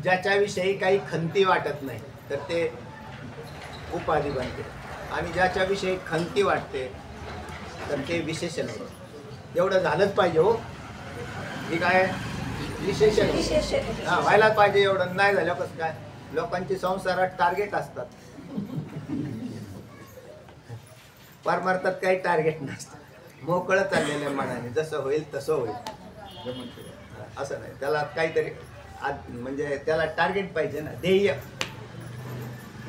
ज्याच्याविषयी काही खंती वाटत नाही तर ते उपाधी बनते. आणि ज्याच्याविषयी खंती वाटते तर ते विशेषण होतं. एवढं झालंच पाहिजे हो. हे काय विशेषण हा व्हायलाच पाहिजे. एवढं नाही झालं कसं काय? लोकांची संसारात टार्गेट असतात, परमार्थात काही टार्गेट नसतं. मोकळं चाललेल्या मनाने जसं होईल तसं होईल, असं नाही. त्याला काहीतरी म्हणजे त्याला टार्गेट पाहिजे ना, ध्येय.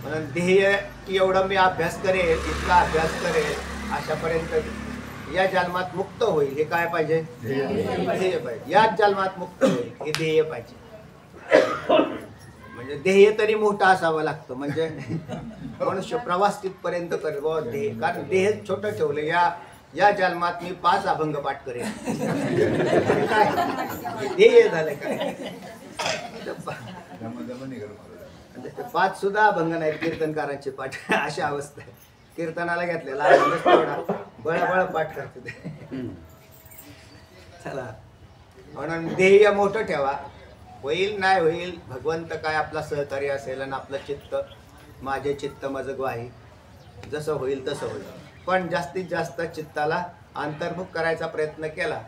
म्हणून ध्येय की एवढं मी अभ्यास करेल, इतका अभ्यास करेल, अशापर्यंत या जन्मात मुक्त होईल. हे काय पाहिजे? ध्येय पाहिजे. याच जन्मात मुक्त होईल हे ध्येय पाहिजे. म्हणजे ध्येय तरी मोठा असावं लागतं. म्हणजे मनुष्य प्रवास तिथपर्यंत करेल ध्येय. कारण ध्येय छोटं ठेवलं. या जन्मात मी 5 अभंग पाठ करेन, काय ध्येय झालं काय? 5 सुद्धा अभंग नाहीत कीर्तनकारांचे पाठ. अशी अवस्था आहे. कीर्तनाला घेतलेला आनंदच तेवढा बळबळ पाठ करते ते. चला, म्हणून ध्येय मोठं ठेवा. होईल नाही होईल, भगवंत काय आपला सहकार्य असेल आणि आपलं चित्त, माझे चित्त मज ग्वाही, जसं होईल तसं होईल. पण जास्तीत जास्त चित्ताला अंतर्मुख करायचा प्रयत्न केला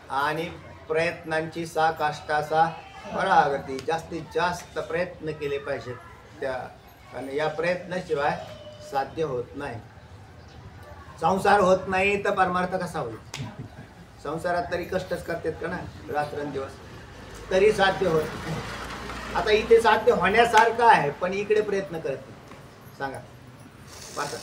आणि प्रयत्नांची काष्टाचा परागती, जास्तीत जास्त प्रयत्न केले पाहिजेत त्या. आणि या प्रयत्नाशिवाय साध्य होत नाही. संसार होत नाही तर परमार्थ कसा होईल? संसारात तरी कष्टच करतात का ना रात्रंदिवस, तरी साध्य होत. आता इथे साध्य होण्यासारखं आहे पण इकडे प्रयत्न करत नाही. सांगा पाहता.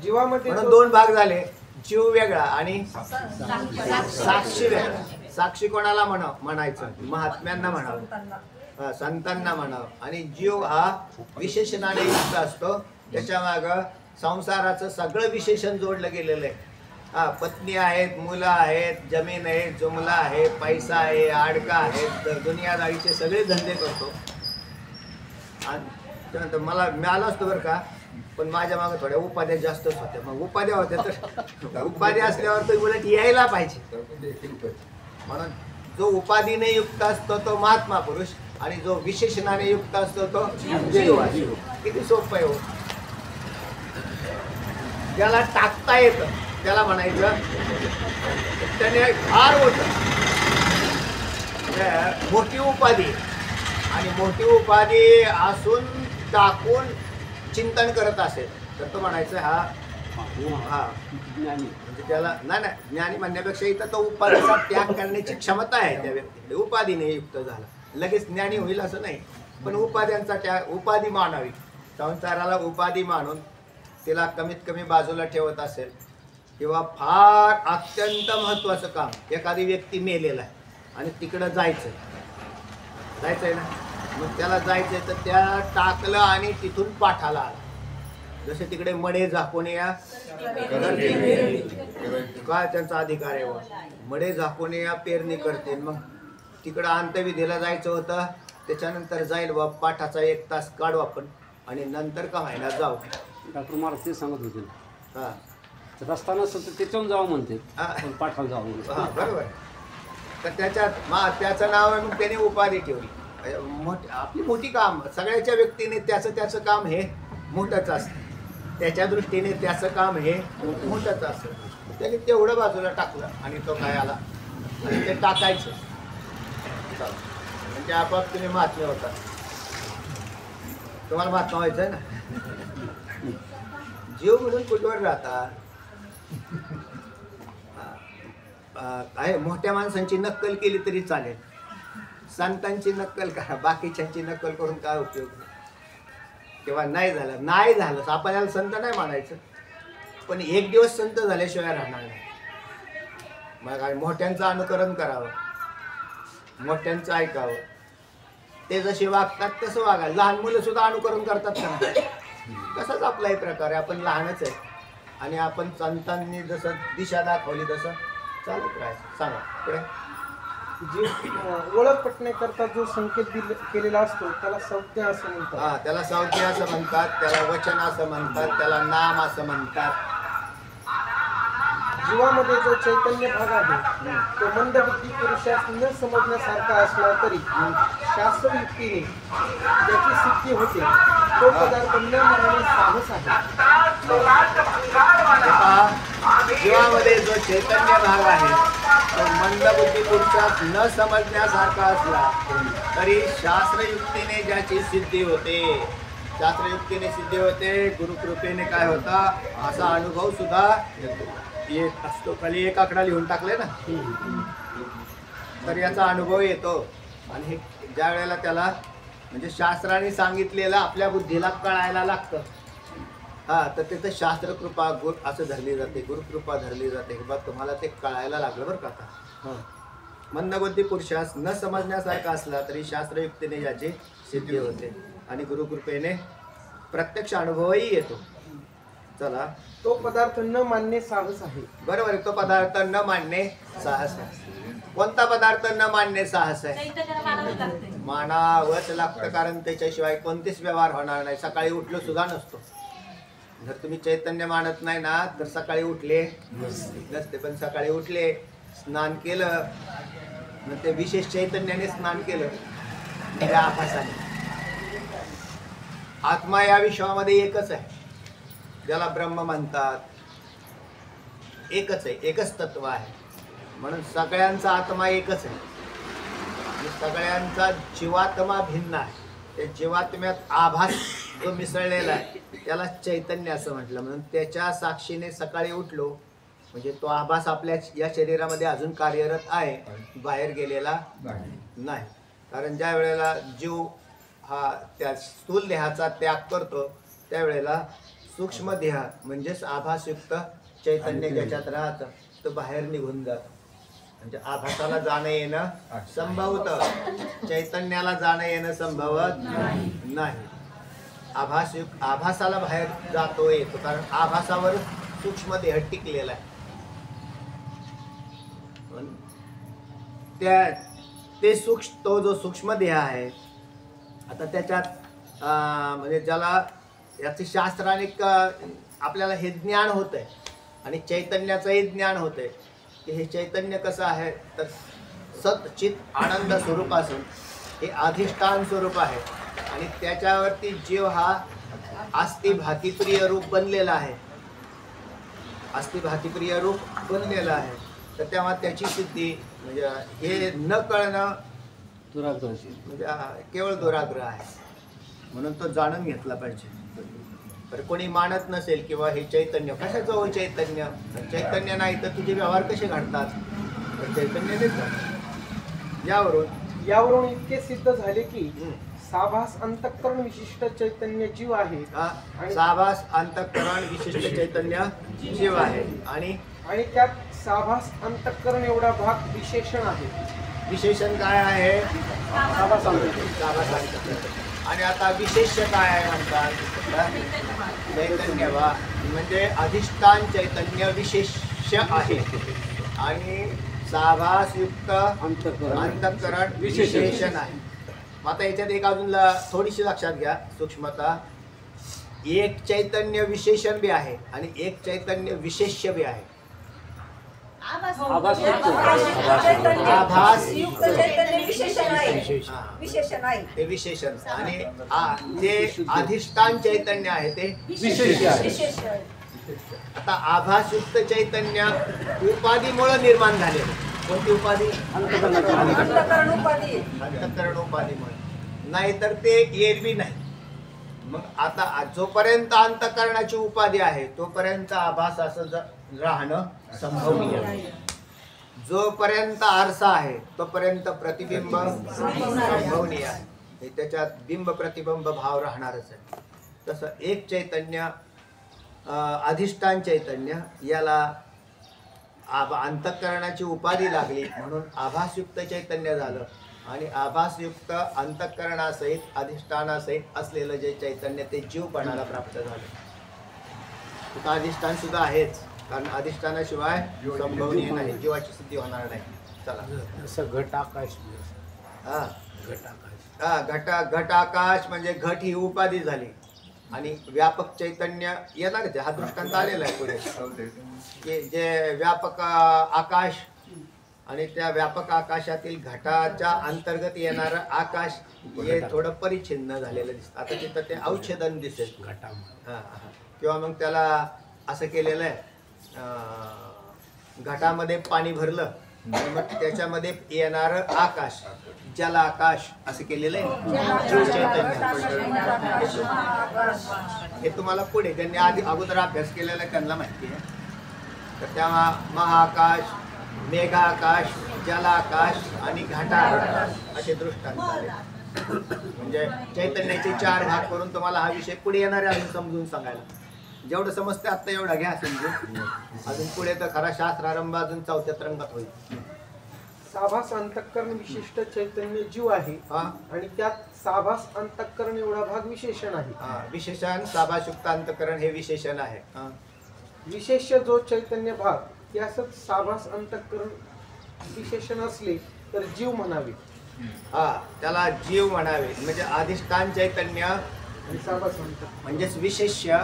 जीवामध्ये म्हणून जो- 2 भाग झाले, जीव वेगळा आणि साक्षी वेगळा. साक्षी कोणाला म्हणायचं? महात्म्यांना म्हणावं, संतांना म्हणावं. आणि जीव हा विशेषणाने युक्त असतो. त्याच्या माग संसाराचं सगळं विशेषण जोडलं गेलेलं आहे. पत्नी आहेत, मुलं आहेत, जमीन आहे, जुमला आहे, पैसा आहे, आडका आहेत, दुनियादारीचे सगळे धंदे करतो. आणि त्यानंतर मला असतो बरं का, पण माझ्या मागे थोड्या उपाध्या जास्तच होत्या. मग उपाध्या होत्या तर उपाध्या असल्यावर तर उलट यायला पाहिजे. म्हणून जो उपाधीने युक्त असतो तो महात्मा पुरुष आणि जो विशेषणाने युक्त असतो तो जीव आहे. किती सोपं आहे हो. ज्याला टाकता येतं त्याला म्हणायचं त्याने फार होत मोठी उपाधी. आणि मोठी उपाधी असून टाकून चिंतन करत असेल तर तो म्हणायचं हा ज्ञानी. म्हणजे त्याला नाही ज्ञानी म्हणण्यापेक्षा इथं तो उपाधीचा त्याग करण्याची क्षमता आहे त्या व्यक्तीकडे. उपाधीने युक्त झाला लगेच ज्ञानी होईल असं नाही, पण उपाध्यांचा त्याग, उपाधी मानावी. संसाराला उपाधी मानून तिला कमीत कमी बाजूला ठेवत असेल किंवा फार अत्यंत महत्वाचं काम, एखादी व्यक्ती मेलेला आहे आणि तिकडं जायचंय ना, मग त्याला जायचंय तर त्या टाकलं आणि तिथून पाठाला आला. जसे तिकडे मडे झाकून या काय त्यांचा अधिकार आहे. मडे झाकून या पेरणी करतील. मग तिकडं अंतविधीला जायचं होतं, त्याच्यानंतर जाईल बा पाठाचा 1 तास काढू आपण आणि नंतर का व्हायला जाऊ. डॉक्टर महाराज ते सांगत होते, हा रस्ता नसतं तर त्याच्याहून जावं म्हणते, हा. पण पाठाला जावं म्हणते. हा बरोबर. तर त्याचं नाव आहे मग त्याने उपाधी ठेवली. आपली मोठी काम सगळ्याच्या व्यक्तीने त्याचं काम हे मोठंच असतं. त्याच्या दृष्टीने त्याचं काम हे मोठंच असतं. त्याने तेवढं बाजूला टाकलं आणि तो काय आला आणि ते टाकायचं म्हणजे आपोआप तुम्ही महात्मे होता. तुम्हाला महात्मा व्हायचं आहे ना. जीव म्हणून कुठवर राहता. आहे मोठ्या माणसांची नक्कल केली तरी चालेल, संतांची नक्कल करा, बाकीच्यांची नक्कल करून काय उपयोग किंवा नाही झालं आपल्याला संत नाही मानायचं, पण 1 दिवस संत झाल्याशिवाय राहणार नाही. मग मोठ्यांचं अनुकरण करावं, मोठ्यांचं ऐकावं, ते जसे वागतात तसं वागायला. लहान मुलं सुद्धा अनुकरण करतात का? तसाच आपलाही प्रकार आहे. आपण लहानच आहे आणि आपण संतांनी जसं दिशा दाखवली तसं चालत राहायचं. सांगा पुढे. ओळख पटण्याकरता जो संकेत केलेला असतो त्याला संज्ञा असं म्हणतात. हा, त्याला संज्ञा असं म्हणतात, त्याला वचन असं म्हणतात, त्याला नाम असं म्हणतात. जीवामध्ये जो चैतन्य भाग आहे तो मंदबुद्धी पुरुषास न समजण्यासारखा असला तरी शास्त्रयुक्तीने त्याची सिद्धी होते. तो पदार्थ न मानणे साहस आहे. जीवामध्ये जो चैतन्य भाग आहे तो मंदबुद्धी पुरुषास न समजण्यासारखा असला तरी शास्त्रयुक्तीने ज्याची सिद्धी होते, शास्त्रयुक्तीने सिद्धी होते, गुरुकृपेने काय होता असा अनुभव सुद्धा येत असतो. खाली 1 आकडा लिहून टाकले ना, तर याचा अनुभव येतो. आणि हे ज्या वेळेला त्याला म्हणजे शास्त्राने सांगितलेलं आपल्या बुद्धीला कळायला लागतं, तर तिथं शास्त्रकृपा असं धरली जाते, गुरुकृपा धरली जाते. बघ तुम्हाला ते कळायला लागलं बरं का आता. मंदबुद्धी पुरुषास न समजण्यासारखा असला तरी शास्त्रयुक्तीने याची सिद्धी होते आणि गुरुकृपेने प्रत्यक्ष अनुभवही येतो. चला, तो पदार्थ न मानणे साहस आहे. बरोबर आहे. तो पदार्थ न मानणे साहस आहे. कोणता पदार्थ न मानणे साहस आहे? मानावंच लागतं, कारण त्याच्याशिवाय कोणतेच व्यवहार होणार नाही. सकाळी उठलो सुद्धा नसतो. जर तुम्ही चैतन्य मानत नाही ना तर सकाळी उठले नसते. पण सकाळी उठले, स्नान केलं, मग ते विशेष चैतन्याने स्नान केलं, त्या आभासाने. आत्मा या विश्वामध्ये एकच आहे, ज्याला ब्रह्म म्हणतात. एकच आहे, एकच तत्व आहे. म्हणून सगळ्यांचा आत्मा एकच आहे आणि सगळ्यांचा जीवात्मा भिन्न आहे. त्या जीवात्म्यात आभास जो मिसळलेला आहे त्याला चैतन्य असं म्हटलं. म्हणून त्याच्या साक्षीने सकाळी उठलो म्हणजे तो आभास आपल्या या शरीरामध्ये अजून कार्यरत आहे, बाहेर गेलेला नाही. कारण ज्या वेळेला जीव हा त्या स्थूल देहाचा त्याग करतो त्यावेळेला सूक्ष्म देह म्हणजेच आभासयुक्त चैतन्य ज्याच्यात राहतं तो बाहेर निघून जातं. म्हणजे आभासाला जाणं येणं संभवतं, चैतन्याला जाणं येणं संभवत नाही. आभासाला बाहेर जातो येतो कारण आभासावर सूक्ष्म देह टिकलेला आहे. तो जो सूक्ष्म देह आहे आता त्याच्यात म्हणजे ज्याला याचे शास्त्राने आपल्याला हे ज्ञान होतंय आणि चैतन्याचंही ज्ञान होतंय की हे चैतन्य कसं आहे तर सत चित आनंद स्वरूप असून हे अधिष्ठान स्वरूप आहे आणि त्याच्यावरती जीव हा आस्ती भातीप्रिय रूप बनलेला आहे. आस्ती भातीप्रिय रूप बनलेला आहे. तर तेव्हा त्याची सिद्धी म्हणजे हे न कळणं दुराग्रहाची म्हणजे केवळ दुराग्रह आहे. म्हणून तो जाणून घेतला पाहिजे. तर कोणी मानत नसेल किंवा हे चैतन्य कशाचं हो चैतन्य, चैतन्य नाही तर तुझे व्यवहार कसे घडतात, तर चैतन्यानेच घडतात. यावरून इतके सिद्ध झाले की साभास अंतःकरण विशिष्ट चैतन्य जीव आहे. साभास अंतःकरण विशिष्ट चैतन्य जीव आहे आणि त्यात साभास अंतःकरण एवढा भाग विशेषण आहे. विशेषण काय आहे? साभास अंतःकरण. आणि आता विशेष्य काय आहे म्हणतात? चैतन्य म्हणजे अधिष्ठान चैतन्य विशेष्य आहे आणि साभासयुक्त अंतःकरण विशेषण आहे. आता याच्यात एक अजून थोडीशी लक्षात घ्या सूक्ष्मता. एक चैतन्य विशेषण बी आहे आणि एक चैतन्य विशेष्य बी आहे. आभास ते विशेषण आणि जे अधिष्ठान चैतन्य आहे ते विशेष. आता आभासयुक्त चैतन्य उपाधीमुळे निर्माण झाले. कोणती उपाधी? अंतःकरण उपाधीमुळे. नाहीतर ते येत बी नाही. मग आता जोपर्यंत अंतःकरणाची उपाधी आहे तोपर्यंत आभास असं राहणं संभवनीय. जोपर्यंत आरसा आहे तोपर्यंत प्रतिबिंब संभवनीय आहे. त्याच्यात बिंब प्रतिबिंब भाव राहणारच आहे. तसं एक चैतन्य अधिष्ठान चैतन्य याला अंतःकरणाची उपाधी लागली म्हणून आभासयुक्त चैतन्य झालं आणि आभासयुक्त अंतःकरणासहित अधिष्ठानासहित असलेलं जे चैतन्य ते जीवपणाला प्राप्त झालं. तिथं अधिष्ठान सुद्धा आहेच कारण अधिष्ठानाशिवाय संभवनीय नाही, जीवाची सिद्धी होणार नाही. चला घट आकाश घट आकाश म्हणजे घट ही उपाधी झाली आणि व्यापक चैतन्य येणार आहे. हा दृष्टांत आलेला आहे पुढे की जे व्यापक आकाश आणि त्या व्यापक आकाशातील घटाच्या अंतर्गत येणारं आकाश हे थोडं परिच्छिन्न झालेलं दिसतं. आता तिथं ते अवच्छेदन दिसेल किंवा मग त्याला असं केलेलं आहे घटामध्ये पाणी भरलं आणि मग त्याच्यामध्ये येणारं आकाश जल आकाश असं केलेलं आहे. जीव चैतन्य हे तुम्हाला पुढे ज्यांनी आधी अगोदर अभ्यास केलेला त्यांना माहिती आहे. तर तेव्हा महाआकाश, मेघाकाश, जलाकाश आणि घटाकाश असे दृष्टांत झाले. म्हणजे चैतन्याचे 4 भाग करून तुम्हाला हा विषय पुढे येणार आहे अजून समजून सांगायला. जेवढं समजते आत्ता एवढा घ्या समजून. अजून पुढे तर खरा शास्त्रारंभ अजून 4थ्या रंगात होईल. साभास अंतःकरण विशिष्ट चैतन्य जीव आहे आणि त्यात साभास अंतःकरण एवढा भाग विशेषण आहे. विशेषण साभासयुक्त अंतःकरण हे विशेषण आहे. विशेष्य जो चैतन्य भाग त्यासच साभास अंतःकरण विशेषण असले तर जीव म्हणावे. त्याला जीव म्हणावे. म्हणजे अधिष्ठान चैतन्य आणि साभास म्हणजेच विशेष्य.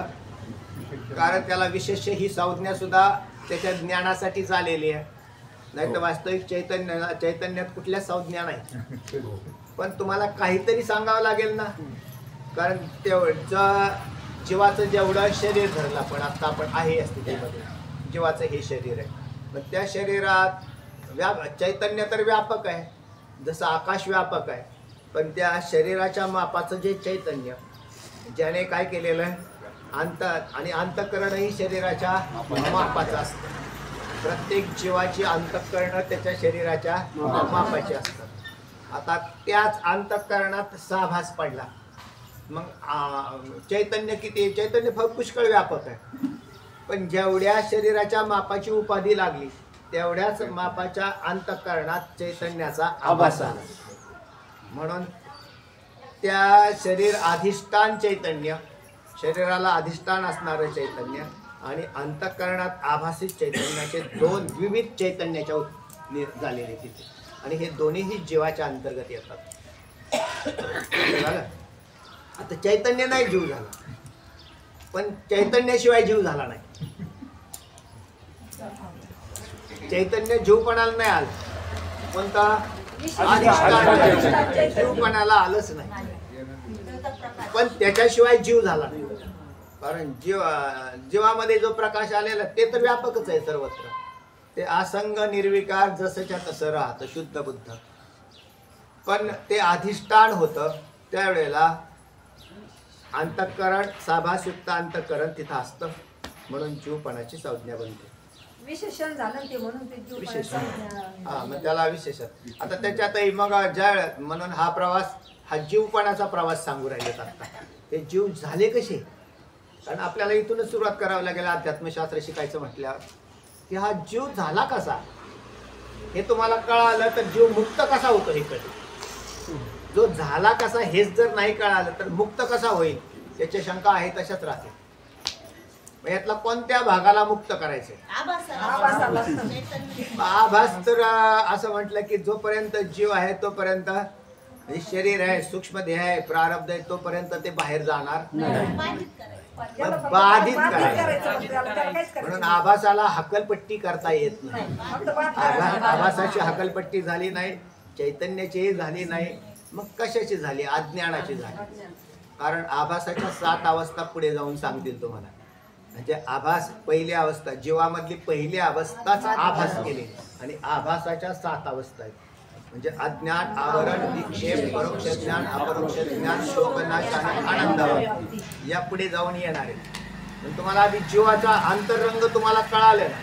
कारण त्याला विशेष्य ही संज्ञा सुद्धा त्याच्या ज्ञानासाठीच आलेली आहे. नाही तर वास्तविक चैतन्यात कुठल्या संज्ञा नाही. पण तुम्हाला काहीतरी सांगावं लागेल ना. कारण जीवाचं जेवढं शरीर धरलं आपण आता आपण आहे या स्थितीमध्ये जीवाचं हे शरीर आहे. पण त्या शरीरात चैतन्य तर व्यापक आहे जसं आकाश व्यापक आहे. पण त्या शरीराच्या मापाचं जे चैतन्य ज्याने काय केलेलं आहे आणि अंतःकरणही शरीराच्या मापाचं असतं. प्रत्येक जीवाची अंतःकरण त्याच्या शरीराच्या मापाची असतात. आता त्याच अंतःकरणात साभास पडला. मग चैतन्य किती? चैतन्य पुष्कळ व्यापक आहे, पण जेवढ्या शरीराच्या मापाची उपाधी लागली तेवढ्याच मापाच्या अंतःकरणात चैतन्याचा आभास आला. म्हणून त्या शरीर अधिष्ठान चैतन्य, शरीराला अधिष्ठान असणारं चैतन्य आणि अंतःकरणात आभासी चैतन्याचे दोन विविध चैतन्याच्या झालेले तिथे, आणि हे दोन्हीही जीवाच्या अंतर्गत येतात. झालं? आता चैतन्य नाही जीव झाला, पण चैतन्याशिवाय जीव झाला नाही. चैतन्य जीवपणाला नाही आलं, कोणता? अधिष्ठान जीवपणाला आलंच नाही, पण त्याच्याशिवाय जीव झाला नाही. कारण जीवामध्ये जो प्रकाश आलेला ते तर व्यापकच आहे सर्वत्र. ते असंग निर्विकार जसंच्या तसं राहतं शुद्ध बुद्ध, पण ते अधिष्ठान होतं त्यावेळेला अंतःकरण साभासयुक्त अंतःकरण तिथं असतं, म्हणून जीवपणाची संज्ञा बनते. विशेषण झालं ते म्हणून ते विशेषण, हा मग त्याला विशेषण. आता त्याच्यातही मग ज्या म्हणून हा प्रवास, हा जीवपणाचा प्रवास सांगू राहिलेत आता. हे जीव झाले कसे? कारण आपल्याला इथूनच सुरुवात करावी लागेल अध्यात्मशास्त्र शिकायचं म्हटल्यावर, की हा जीव झाला कसा हे तुम्हाला कळालं तर जीव मुक्त कसा होतो हे कळेल. जो झाला कसा हेच जर नाही कळालं तर मुक्त कसा होईल त्याच्या शंका आहे तशाच राहते. यातला कोणत्या भागाला मुक्त करायचे? आभास तर असं म्हटलं की जोपर्यंत जीव आहे तोपर्यंत शरीर आहे, सूक्ष्म देह आहे, प्रारब्ध आहे, तोपर्यंत ते बाहेर जाणार नाही, बाधित करायचं. म्हणून आभासाला हकलपट्टी करता येत नाही. आभासाची हकलपट्टी झाली नाही, चैतन्याचीही झाली नाही, मग कशाची झाली? अज्ञानाची झाली. कारण आभासाच्या 7 अवस्था पुढे जाऊन सांगतील तुम्हाला. म्हणजे आभास पहिली अवस्था, जीवामधली पहिली अवस्थाच आभास केली, आणि आभासाच्या 7 अवस्था आहेत. म्हणजे अज्ञान, आवरण, विक्षेप, परोक्ष ज्ञान, अपरोक्ष ज्ञान, शोकनाश आणि आनंद या पुढे जाऊन येणार आहेत. पण तुम्हाला आधी जीवाचा अंतरंग तुम्हाला कळालं ना,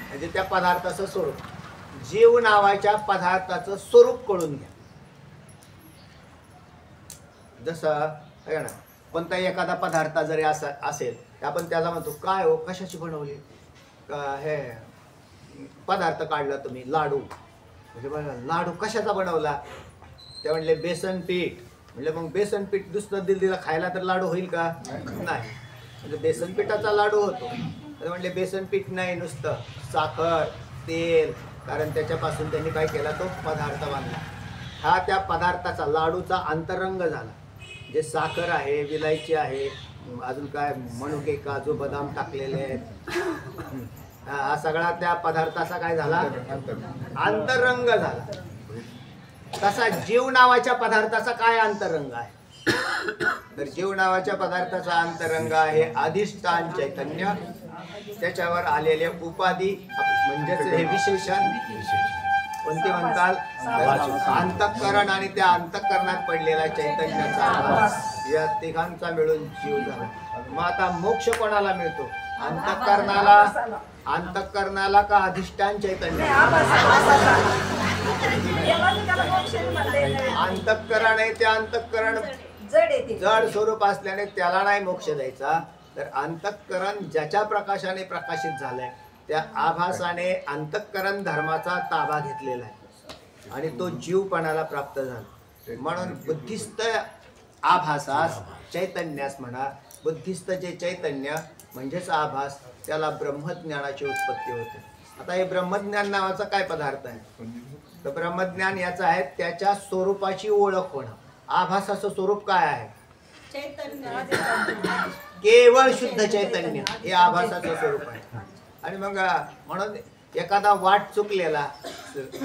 म्हणजे त्या पदार्थाचं स्वरूप, जीव नावाच्या पदार्थाचं स्वरूप कळून घ्या. जसं आहे ना, कोणताही एखादा पदार्थ जरी असेल तर आपण त्याला म्हणतो काय हो, कशाची बनवली? हे पदार्थ काढला तुम्ही, लाडू. म्हणजे बघा, लाडू कशाचा बनवला? ते म्हणले बेसन पीठ. म्हणजे मग बेसन पीठ दुसरं दिलं खायला तर लाडू होईल का? नाही. म्हणजे बेसन पिठाचा लाडू होतो. तर म्हणले बेसन पीठ नाही, नुसतं साखर, तेल, कारण त्याच्यापासून त्यांनी काय केला? तो पदार्थ बांधला. हा त्या पदार्थाचा, लाडूचा अंतरंग झाला. जे साखर आहे, विलायची आहे, अजून काय मनुके, काजू, बदाम टाकलेले आहेत, हा सगळा त्या पदार्थाचा काय झाला? अंतरंग झाला. तसा जीव नावाच्या पदार्थाचा काय अंतरंग आहे? तर जीव नावाच्या पदार्थाचा अंतरंग आहे अधिष्ठान चैतन्य, त्याच्यावर आलेले उपाधी म्हणजेच हे विशेषण. कोणते म्हणतात? अंतःकरण आणि त्या अंतःकरणात पडलेला चैतन्याचा आभास, या तिघांचा मिळून जीव झाला. मग आता मोक्ष कोणाला मिळतो? अंतःकरणाला का अधिष्ठान चैतन्य? अंतःकरण आहे, ते अंतःकरण जड स्वरूप असल्याने त्याला नाही मोक्ष द्यायचा. तर अंतःकरण ज्याच्या प्रकाशाने प्रकाशित झालंय त्या आभासाने अंतःकरण धर्माचा ताबा घेतलेला आहे आणि तो जीवपणाला प्राप्त झाला. म्हणून बुद्धिस्त आभासास, चैतन्यास म्हणा, बुद्धिस्त जे चैतन्य म्हणजेच आभास, त्याला ब्रह्मज्ञानाची उत्पत्ती होते. आता हे ब्रह्मज्ञान नावाचा काय पदार्थ आहे? तर ब्रह्मज्ञान याचा आहे त्याच्या स्वरूपाची ओळख होणं. आभासाचं स्वरूप काय आहे? केवळ शुद्ध चैतन्य हे आभासाचं स्वरूप आहे. आणि मग म्हणून एखादा वाट चुकलेला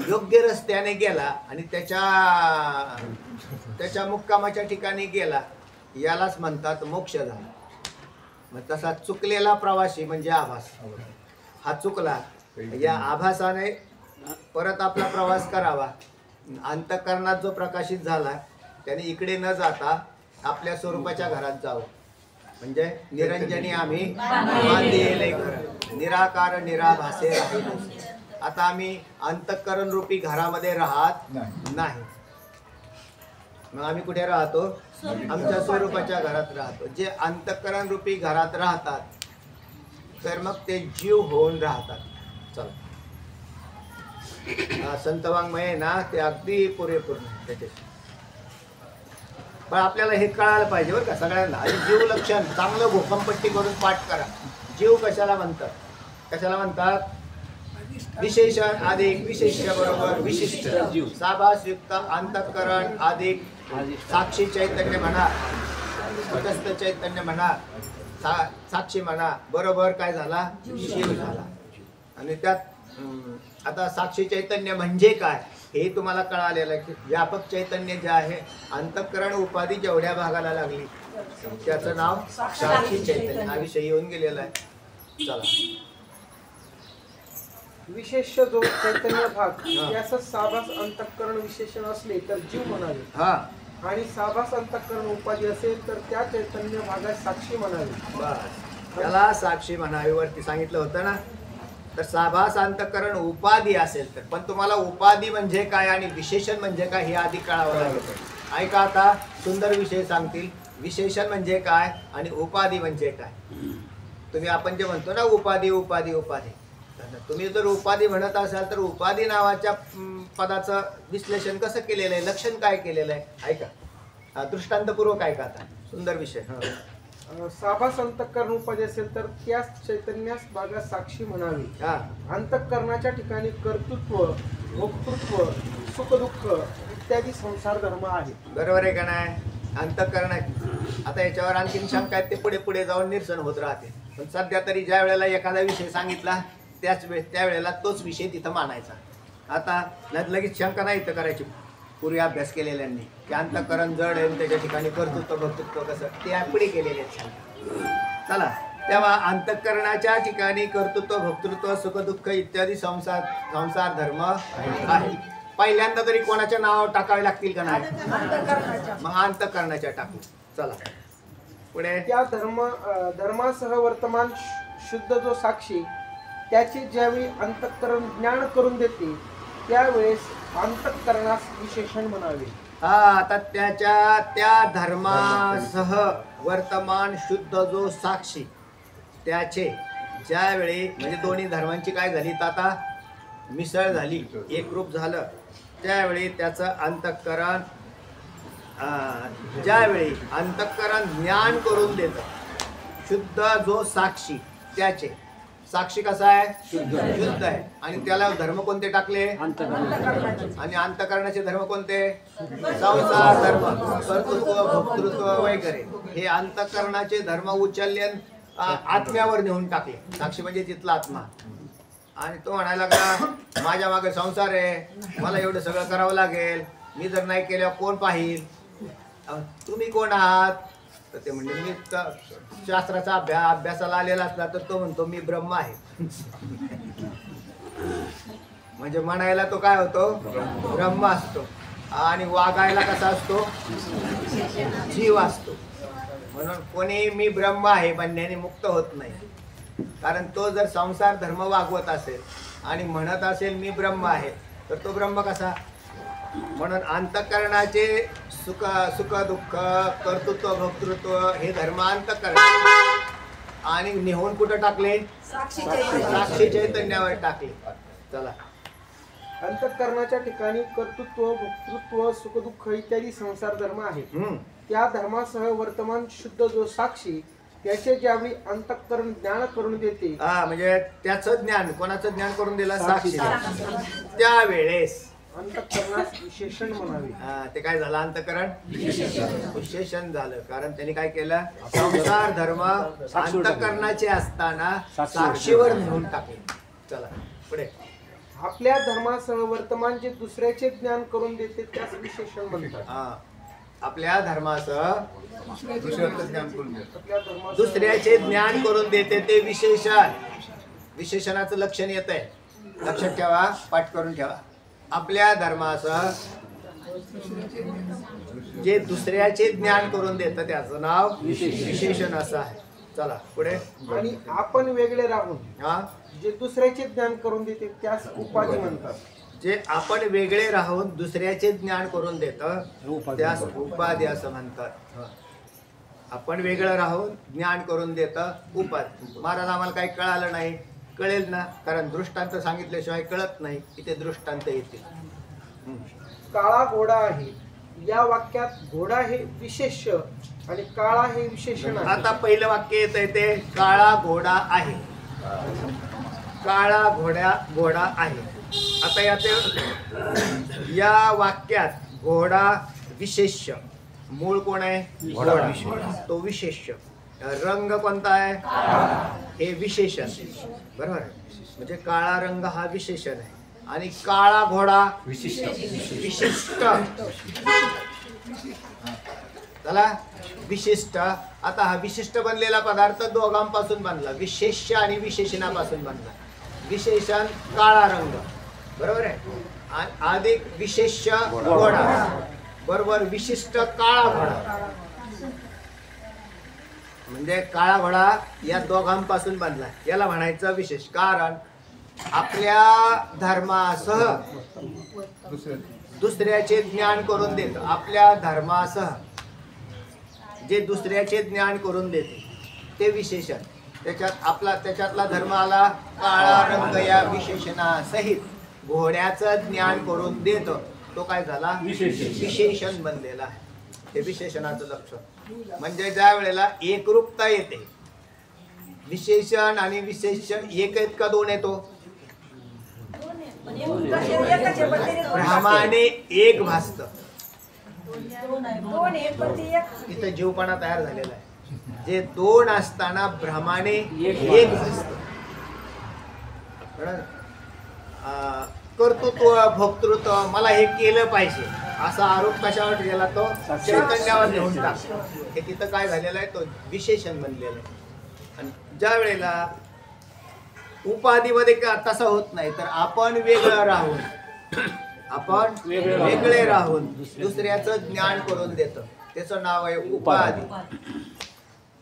योग्य रस्त्याने गेला आणि त्याच्या मुक्कामाच्या ठिकाणी गेला, यालाच म्हणतात मोक्ष झाला. मग तसा चुकलेला प्रवासी म्हणजे आभास, हा चुकला, या आभासाने परत आपला प्रवास करावा. अंतःकरणात जो प्रकाशित झाला त्याने इकडे न जाता आपल्या स्वरूपाच्या घरात जावं. म्हणजे निरंजनी आम्ही बांधिले घर, निराकार निराभासे राहिले. आता आम्ही अंतःकरण रूपी घरामध्ये राहत नाही. मग आम्ही कुठे राहतो? आमच्या स्वरूपाच्या घरात राहतो. जे अंतःकरण रूपी घरात राहतात तर मग ते जीव होऊन राहतात. चला, संत वाङ्मय आहे ना ते अगदी पुरेपूर नाही त्याच्याशी. पण आपल्याला हे कळायला पाहिजे बरं का सगळ्यांना. आणि जीव लक्षण चांगलं भूकंपट्टी करून पाठ करा. जीव कशाला म्हणतात? कशाला म्हणतात? विशेषण अधिक विशेष्य बरोबर विशिष्ट जीव. साभासयुक्त अंतःकरण अधिक साक्षी चैतन्य म्हणा, तटस्थ चैतन्य म्हणा, साक्षी म्हणा, बरोबर काय झाला? जीव झाला. आणि त्यात आता साक्षी चैतन्य म्हणजे काय हे तुम्हाला कळालेलं आहे की व्यापक चैतन्य जे आहे, अंतःकरण उपाधी जेवढ्या भागाला लागली त्याचं नाव साक्षी चैतन्य हा विषय येऊन गेलेला आहे. चला, विशेष जो चैतन्य भाग याचं साभास अंतःकरण विशेषण असले तर जीव म्हणावे. हा, आणि साभास अंतःकरण उपाधी असेल तर त्या चैतन्य भागात साक्षी म्हणावी. बस त्याला साक्षी म्हणावी वरती सांगितलं होतं ना. तर साभास अंतःकरण उपाधी असेल तर, पण तुम्हाला उपाधी म्हणजे काय आणि विशेषण म्हणजे काय हे आधी कळावं लागेल. ऐका आता सुंदर विषय सांगतील. विशेषण म्हणजे काय आणि उपाधी म्हणजे काय. तुम्ही आपण जे म्हणतो ना उपाधी उपाधी उपाधी, तुम्ही जर उपाधी म्हणत असाल तर उपाधी नावाच्या पदाचं विश्लेषण कसं केलेलं आहे, लक्षण काय केलेलं आहे ऐका. दृष्टांतपूर्वक ऐका आता सुंदर विषय. साभास अंतःकरण उपाधी असेल तर त्याच चैतन्यास भागात साक्षी म्हणावी. अंतःकरणाच्या ठिकाणी कर्तृत्व, भोक्तृत्व, सुख दुःख इत्यादी संसार धर्म आहे. बरोबर आहे का नाही? अंतःकरण आहे. आता याच्यावर आणखीन शंका आहेत, ते पुढे पुढे जाऊन निरसन होत राहते. पण सध्या तरी ज्या वेळेला एखादा विषय सांगितला त्यावेळेला तोच विषय तिथं मानायचा. आता लगेच शंका नाही तर करायची. पूर्वी अभ्यास केलेल्यांनी की अंतःकरण जड आहे त्याच्या ठिकाणी कर्तृत्व भक्तृत्व कसं ते पुढे केलेले आहेत. चला, तेव्हा अंतःकरणाच्या ठिकाणी कर्तृत्व भक्तृत्व सुखदुःख इत्यादी संसार धर्म आहे. पहिल्यांदा तरी कोणाच्या नाव टाकावे लागतील का नाही? मग अंतःकरणाच्या टाकू. चला पुढे. त्या धर्मासह वर्तमान शुद्ध जो साक्षी त्याचे ज्यावेळी अंतःकरण ज्ञान करून देते त्यावेळेस अंतःकरणास विशेषण म्हणावे. हा, आता त्या धर्मासह वर्तमान शुद्ध जो साक्षी त्याचे ज्यावेळी म्हणजे दोन्ही धर्मांची काय झाली तर आता मिसळ झाली, एकरूप झालं, त्यावेळी त्याचं अंतःकरण ज्यावेळी अंतःकरण ज्ञान करून देतं शुद्ध जो साक्षी त्याचे. साक्षी कसा आहे? शुद्ध आहे. आणि त्याला धर्म कोणते टाकले? आणि अंतःकरणाचे धर्म कोणते? संसार धर्म, कर्तृत्व भक्तृत्व वगैरे हे अंतःकरणाचे धर्म उचलले आत्म्यावर नेऊन टाकले. साक्षी म्हणजे तिथला आत्मा. आणि तो म्हणायला लागला माझ्या मागे संसार आहे, मला एवढं सगळं करावं लागेल, मी जर नाही केल्यावर कोण पाहिल? तुम्ही कोण आहात? तर ते म्हणजे मी शास्त्राचा अभ्यासाला आलेला असला तर तो म्हणतो मी ब्रह्म आहे. म्हणजे म्हणायला तो काय होतो? ब्रह्म असतो. आणि वागायला कसा असतो? जीव असतो. म्हणून कोणी मी ब्रह्म आहे म्हणण्याने मुक्त होत नाही. कारण तो जर संसार धर्म वागवत असेल आणि म्हणत असेल मी ब्रह्म आहे तर तो ब्रह्म कसा? म्हणून अंतःकरणाचे सुख दुःख कर्तृत्व भक्तृत्व हे धर्म अंतःकरण आणि नेहून कुठं टाकले? साक्षी चैतन्यावर टाकले. चला, अंतःकरणाच्या ठिकाणी कर्तृत्व भोक्तृत्व सुख दुःख इत्यादी संसार धर्म आहे. त्या धर्मासह वर्तमान शुद्ध जो साक्षी त्याचे ज्यावेळी अंतःकरण ज्ञान करून देते. म्हणजे त्याचं ज्ञान कोणाचं ज्ञान करून दिलं? साक्षी. त्यावेळेस अंतःकरणास विशेषण म्हणावे. ते काय झालं? अंतःकरण विशेषण झालं. कारण त्यांनी काय केलं? संसार धर्म अंतःकरणाचे असताना साक्षीवर नेऊन टाकले. चला पुढे. आपल्या धर्मासह वर्तमान जे दुसऱ्याचे ज्ञान करून देते त्यास विशेषण म्हणतात. आपल्या धर्मासह दुसऱ्याचे ज्ञान करून देते ते विशेषण. विशेषणाचं लक्षण येत आहे, लक्षात ठेवा, पाठ करून ठेवा. आपल्या धर्मासह जे दुसऱ्याचे ज्ञान करून देतं त्याचं नाव विशेषण असं आहे. चला पुढे. आणि आपण वेगळे राहून जे दुसऱ्याचे ज्ञान करून देते त्यास उपाधी म्हणतात. जे आपण वेगळे राहून दुसऱ्याचे ज्ञान करून देतं त्यास उपाधी असं म्हणतात. आपण वेगळं राहून ज्ञान करून देतं उपाधी. महाराज आम्हाला काही कळालं नाही, कळेल ना, कारण दृष्टांत सांगितल्याशिवाय कळत नाही. इथे दृष्टांत येतील. काळा घोडा आहे या वाक्यात घोडा हे विशेष्य आणि काळा हे विशेषण आहे. आता पहिलं वाक्य येतंय ते काळा घोडा आहे. काळा घोडा आहे. आता या वाक्यात घोडा विशेष्य, मूळ कोण आहे? घोडा. तो विशेष्य. रंग कोणता आहे? हे विशेषण. बरोबर आहे. म्हणजे काळा रंग हा विशेषण आहे आणि काळा घोडा विशिष्ट. चला विशिष्ट. आता हा विशिष्ट बनलेला पदार्थ दोघांपासून बनला, विशेष्य आणि विशेषणापासून बनला. विशेषण काळा रंग, बरोबर आहे, अधिक विशेष्य घोडा बरोबर विशिष्ट काळा घोडा. म्हणजे काळा घोडा या दोघांपासून बनला. याला म्हणायचं विशेष. कारण आपल्या धर्मासह दुसऱ्याचे ज्ञान करून देत. आपल्या धर्मासह जे दुसऱ्याचे ज्ञान करून देते ते विशेषण. त्याच्यातला धर्म आला काळा रंग या विशेषणासहित घोड्याचं ज्ञान करून देतो. तो काय झाला? विशेषण बनलेला आहे. हे विशेषणाचं लक्षण. म्हणजे ज्या वेळेला एकरूपता येते, विशेषण आणि विशेषण एक आहेत का दोन येतो? भ्रमाने एक भासत. इथं जीवपणा तयार झालेला आहे. जे दोन असताना भ्रमाने एक भासत. कर्तृत्व भोक्तृत्व, मला हे केलं पाहिजे असा आरोप कशावर गेला? तो चैतन्यावर घेऊन टाकतो. हे तिथं काय झालेलं आहे? तो विशेषण बनलेलं आहे. आणि ज्या वेळेला उपाधीमध्ये तसं होत नाही, तर आपण वेगळं राहून वेगळे राहून दुसऱ्याचं ज्ञान करून देतं. त्याचं नाव आहे उपाधी.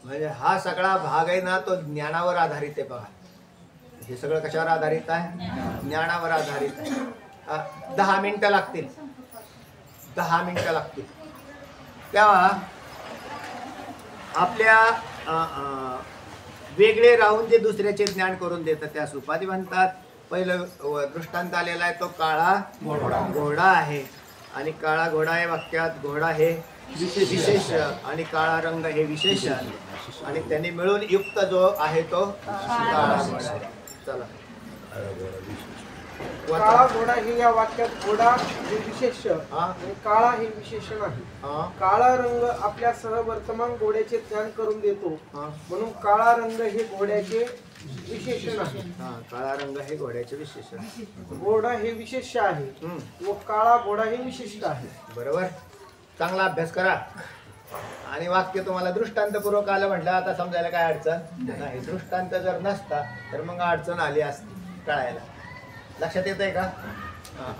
म्हणजे हा सगळा भाग आहे ना, तो ज्ञानावर आधारित आहे. बघा हे सगळं कशावर आधारित आहे? ज्ञानावर आधारित आहे. 10 मिनिटं लागतील. 10 मिनिटं लागतील. तेव्हा आपल्या वेगळे राहून जे दुसऱ्याचे ज्ञान करून देतात त्यास उपाधी म्हणतात. पहिलं दृष्टांत आलेला आहे तो काळा घोडा आहे. आणि काळा घोडा आहे वाक्यात. घोडा हे विशेष आणि काळा रंग हे विशेषण. आणि त्यांनी मिळून युक्त जो आहे तो काळा घोडा आहे. चला काळा घोडा हे या वाक्यात घोडा हे विशेष्य आणि काळा हे विशेषण आहे. काळा रंग आपल्या सहवर्तमान घोड्याचे ज्ञान करून देतो, म्हणून काळा रंग हे घोड्याचे विशेषण आहे. काळा रंग हे घोड्याचे विशेषण. घोडा हे विशेष्य आहे व काळा घोडा हे विशिष्ट आहे. बरोबर. चांगला अभ्यास करा. आणि वाक्य तुम्हाला दृष्टांतपूर्वक आलं म्हटलं आता समजायला काय अडचण नाही. दृष्टांत जर नसता तर मग अडचण आली असती कळायला. लक्षात येत आहे का?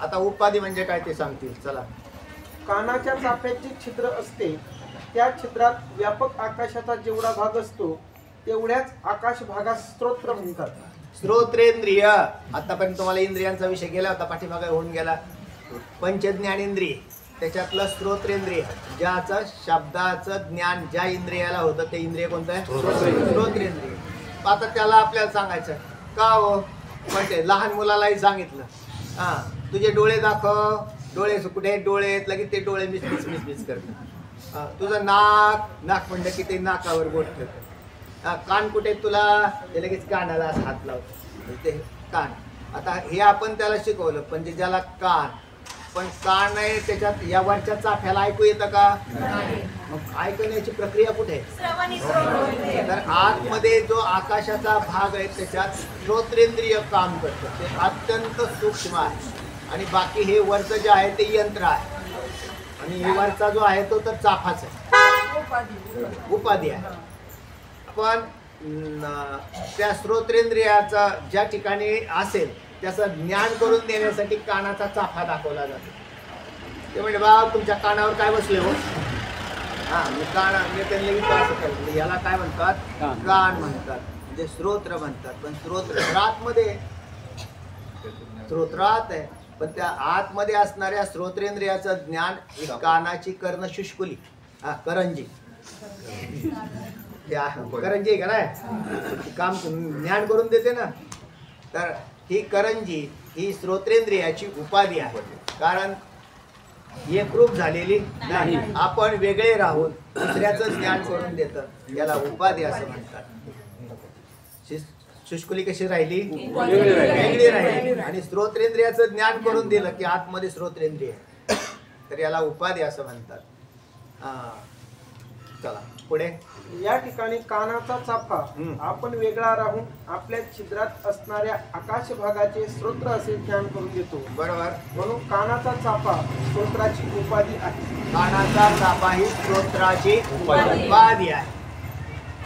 आता उपाधी म्हणजे काय ते सांगतील. चला. कानाच्या चाफ्यात जे छिद्र असते त्या छिद्रात व्यापक आकाशाचा जेवढा भाग असतो तेवढ्याच आकाश भागास स्तोत्र म्हणतात. श्रोत्रेंद्रिय. आतापर्यंत तुम्हाला इंद्रियांचा विषय गेला होता, पाठीमागे होऊन गेला. पंचज्ञानेंद्रिय त्याच्यातलं श्रोत्रेंद्रिय, ज्याचं शब्दाचं ज्ञान ज्या इंद्रियाला होतं ते इंद्रिय कोणतं आहे? श्रोत्रेंद्रिय. आता त्याला आपल्याला सांगायचं का हो? म्हणजे लहान मुलालाही सांगितलं तुझे डोळे दाखव. डोळे कुठे डोळे आहेत? लगेच ते डोळे मिस करतात. तुझं नाक म्हणलं की ते नाकावर बोट ठेवतं. कान कुठे तुला? ते लगेच कानाला हात लावतो. ते कान. आता हे आपण त्याला शिकवलं. पण ज्याला कान पण कान आहे त्याच्यात या वरच्या चाफ्याला ऐकू येतं का? मग ऐकण्याची प्रक्रिया कुठे? तर आतमध्ये जो आकाशाचा भाग आहे त्याच्यात श्रोत्रेंद्रिय काम करतं. ते अत्यंत सूक्ष्म आहे. आणि बाकी हे वरचं जे आहे ते यंत्र आहे. आणि हे वरचा जो आहे तो तर चाफाच आहे, उपाधी आहे. पण त्या श्रोत्रेंद्रियाचा ज्या ठिकाणी असेल त्याचं ज्ञान करून देण्यासाठी कानाचा चाफा दाखवला जातो. ते म्हणजे बा तुमच्या कानावर काय बसले हो? मी त्यांनी असं केलं. याला काय म्हणतात? कान म्हणतात. म्हणजे श्रोत्र म्हणतात. पण श्रोत्रात मध्ये श्रोत्रात आहे पण त्या आतमध्ये असणाऱ्या श्रोत्रेंद्रियाचं ज्ञान ही कानाची कर्ण शुष्कुली करंजी करंजी का नाही काम ज्ञान करून देते ना. तर ही करंजी ही श्रोत्रेंद्रियाची उपाधी आहे. कारण एकरूप झालेली नाही, आपण वेगळे राहून दुसऱ्याचं ज्ञान करून देतं, याला उपाधी असं म्हणतात. शुष्कुली कशी राहिली? वेगळी राहिली. आणि श्रोत्रेंद्रियाचं ज्ञान करून दिलं की आतमध्ये श्रोत्रेंद्रिय, तर याला उपाधी असं म्हणतात. चला पुढे. या ठिकाणी कानाचा चाफा आपण वेगळा राहून आपल्या छिद्रात असणाऱ्या आकाश भागाचे स्रोत्र असे ध्यान करून देतो. बरोबर. म्हणून कानाचा चाफा स्रोत्राची उपाधी आहे. कानाचा चाफा ही स्रोत्राची उपाधी आहे.